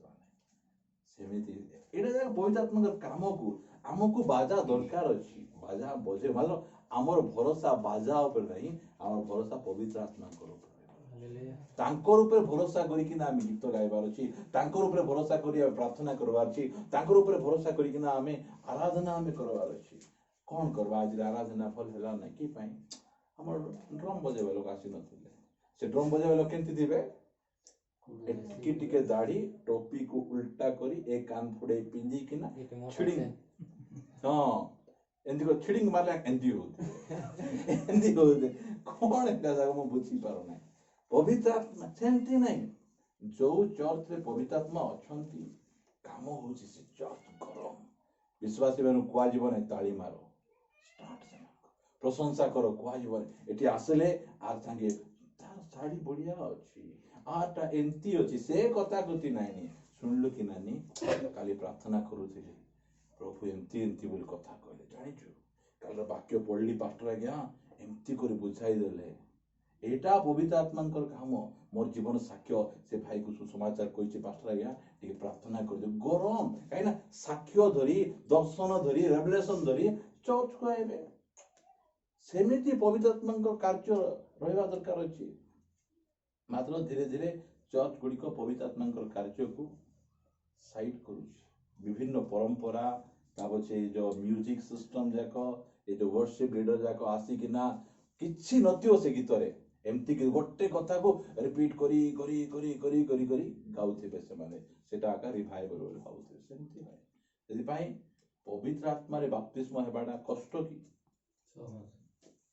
सेमिति एटा जगह पवित्र आत्मा काम को आमको बाजा दरकार अछि बाजा बजे मतलब हमर भरोसा बाजा ऊपर नहीं हमर भरोसा पवित्र आत्मा ऊपर तांकर ऊपर भरोसा करिकि ना हम गीत गाइबार अछि तांकर ऊपर भरोसा करी प्रार्थना करबार अछि तांकर ऊपर भरोसा करिकि ना हमें आराधना हमें करबार अछि कोन करबा आज आराधना फल हैला नै कि पई हमर ड्रम बजेबे लोग आसी नथिले से ड्रम बजेबे लोग केंति दिबे टिके टिके दाढ़ी टोपी को उल्टा करी एक कान फुडे पिंदी कि ना छिडिंग हां एंदी को छिडिंग मारले एंदी होते कोन एकटा जागा मु बुझी पारो नै पवित्र आत्मा सेमती नहीं जो चर्च रे पवित्र आत्मा अछंती काम होची से चर्च गरम विश्वासी बेनु कुआ जीवन ताली मारो स्टार्ट से प्रशंसा करो कुआ जीवन एटी आसले आर संगे तार साड़ी बढ़िया अछि आटा एंती अछि से कथा गति नाही सुनलु कि नानी काली प्रार्थना करूथिले प्रभु एंती एंती बोल कथा कहले जानिछु काल वाक्य पढ़ली पास्टर आज्ञा एंती कर बुझाई देले एटा पवित्र आत्मांकर काम मोर जीवन साक्ष्य से भाई को सुसमाचार कहिछि पास्टर आज्ञा टिके प्रार्थना कर दे गरम काई ना साक्ष्य धरी दर्शन धरी रेवलेशन धरी चर्च को आइबे सेमिति पवित्र आत्मांकर कार्य रहबा दरकार अछि मात्र धीरे धीरे चर्च गुडी को पवित्र आत्मांकर कार्य को साइड करूछि विभिन्न परंपरा ताबछे जो म्यूजिक सिस्टम जाको ए जो वर्शिप लीडर जाको आसी कि ना किछि नथियो से गीत रे एमती कि गोटे कथा को रिपीट करी करी करी करी करी करी गाउथिबे से माने सेटा आका रिवाइवल बोल गाउथिबे सेमती नै यदि पाई पवित्र आत्मा रे बपतिस्म हेबाडा कष्ट की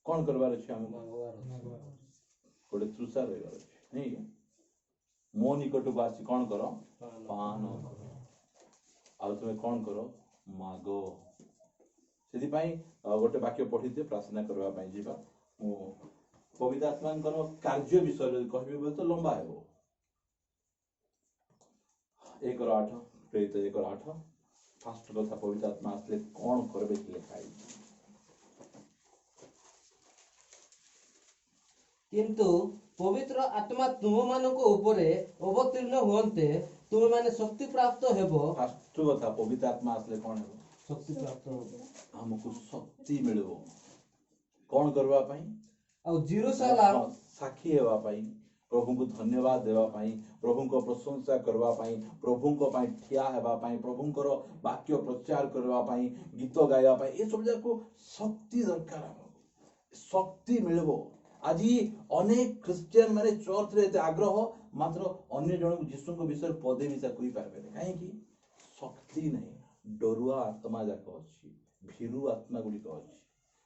कोन करबार अछि हम गोटे तृषा रहबार अछि नै मो निकट को आसी कोन करो पान करो आ तुमे कोन करो मागो सेति पाई गोटे वाक्य पढिते प्रार्थना करबा पाई जीवा मो पवित्र आत्मांकर कार्य विषय कहबे बोल तो लंबा हेबो 1:8 प्रेरित 1:8 फास्ट कथा पवित्र आत्मा आसले कोन करबे कि लिखाई किंतु पवित्र आत्मा तुम मानको ऊपरे अवतीर्ण होते तुम माने शक्ति प्राप्त हेबो फास्ट कथा पवित्र आत्मा आसले कोन हेबो शक्ति प्राप्त हमको शक्ति मिलबो कोन करबा पाई और जेरूशलेम साक्षी हेबा पाई प्रभु को धन्यवाद देवा पाई, प्रभु को प्रशंसा करवा पाई, प्रभु को पाई ठिया हेबा पाई, प्रभु को वाक्य प्रचार करवा पाई, गीत गाइबा पाई, ए सब जाको शक्ति दरकार हमको शक्ति मिलबो। आज अनेक क्रिश्चियन माने चर्च रे एते आग्रह मात्र अन्य जन जीशु को विषय पदे विचार करि पारबे काहे कि शक्ति नहीं, डरुआ आत्मा जाक अछि, भीरु आत्मा गुड़िक अछि।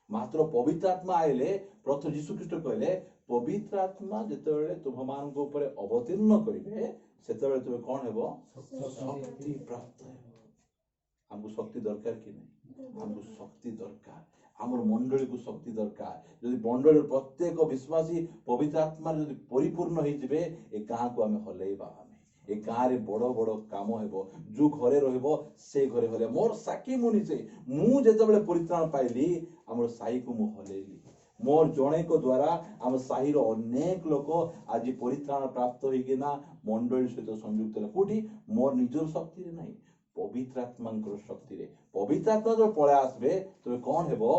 मात्र पवित्र आत्मा आइले प्रथम जीशु ख्रीष्ट कहले पवित्र आत्मा जेतेबेले तुम मान को ऊपर अवतीर्ण करिवे सेतेबेले तुम कोन हेबो शक्ति प्राप्त हेबो। हमको शक्ति दरकार कि नहीं, हमको शक्ति दरकार, आमर मंडली को शक्ति दरकार। यदि मंडली प्रत्येक विश्वासी पवित्र आत्मा यदि परिपूर्ण हो जिवे ए गाँ को आमे हलेइबा, आमे ए गाँ रे बड़ बड़ काम हेबो, जो घरे रहइबो से घरे हले। मोर साकी मुनि से मु जेतेबेले परित्राण पाइली हमर साई को मु हलेइली, मोर जणे को द्वारा आम साही रो अनेक लोक आज परित्राण प्राप्त होइकिना मंडली सहित संयुक्त हेले। कोठी मोर निजर शक्ति रे नहीं, पवित्र आत्मा शक्ति रे। पवित्र आत्मा जो पळे आसबे तुम कौन हेबो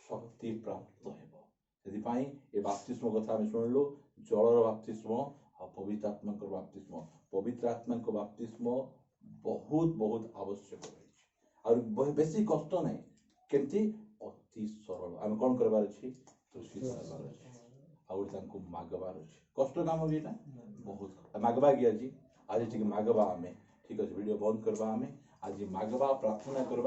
शक्ति प्राप्त हेबो। सेति पई ए बाप्तिस्म कथा हम सुनलु, जलर बाप्तिस्म आ पवित्र आत्मा को बाप्तिस्म। पवित्र आत्मा को बाप्तिस्म बहुत बहुत आवश्यक है और बेसी कष्ट नहीं, केमती अति सरल। आम कौन करबार अछि तुलसी करबार अछि और तांको मागबार अछि। कष्ट काम भी ना बहुत मागबा कि आज टिके मागबा आमे, ठीक अछि वीडियो बंद करबा आमे आज मागबा प्रार्थना करबा।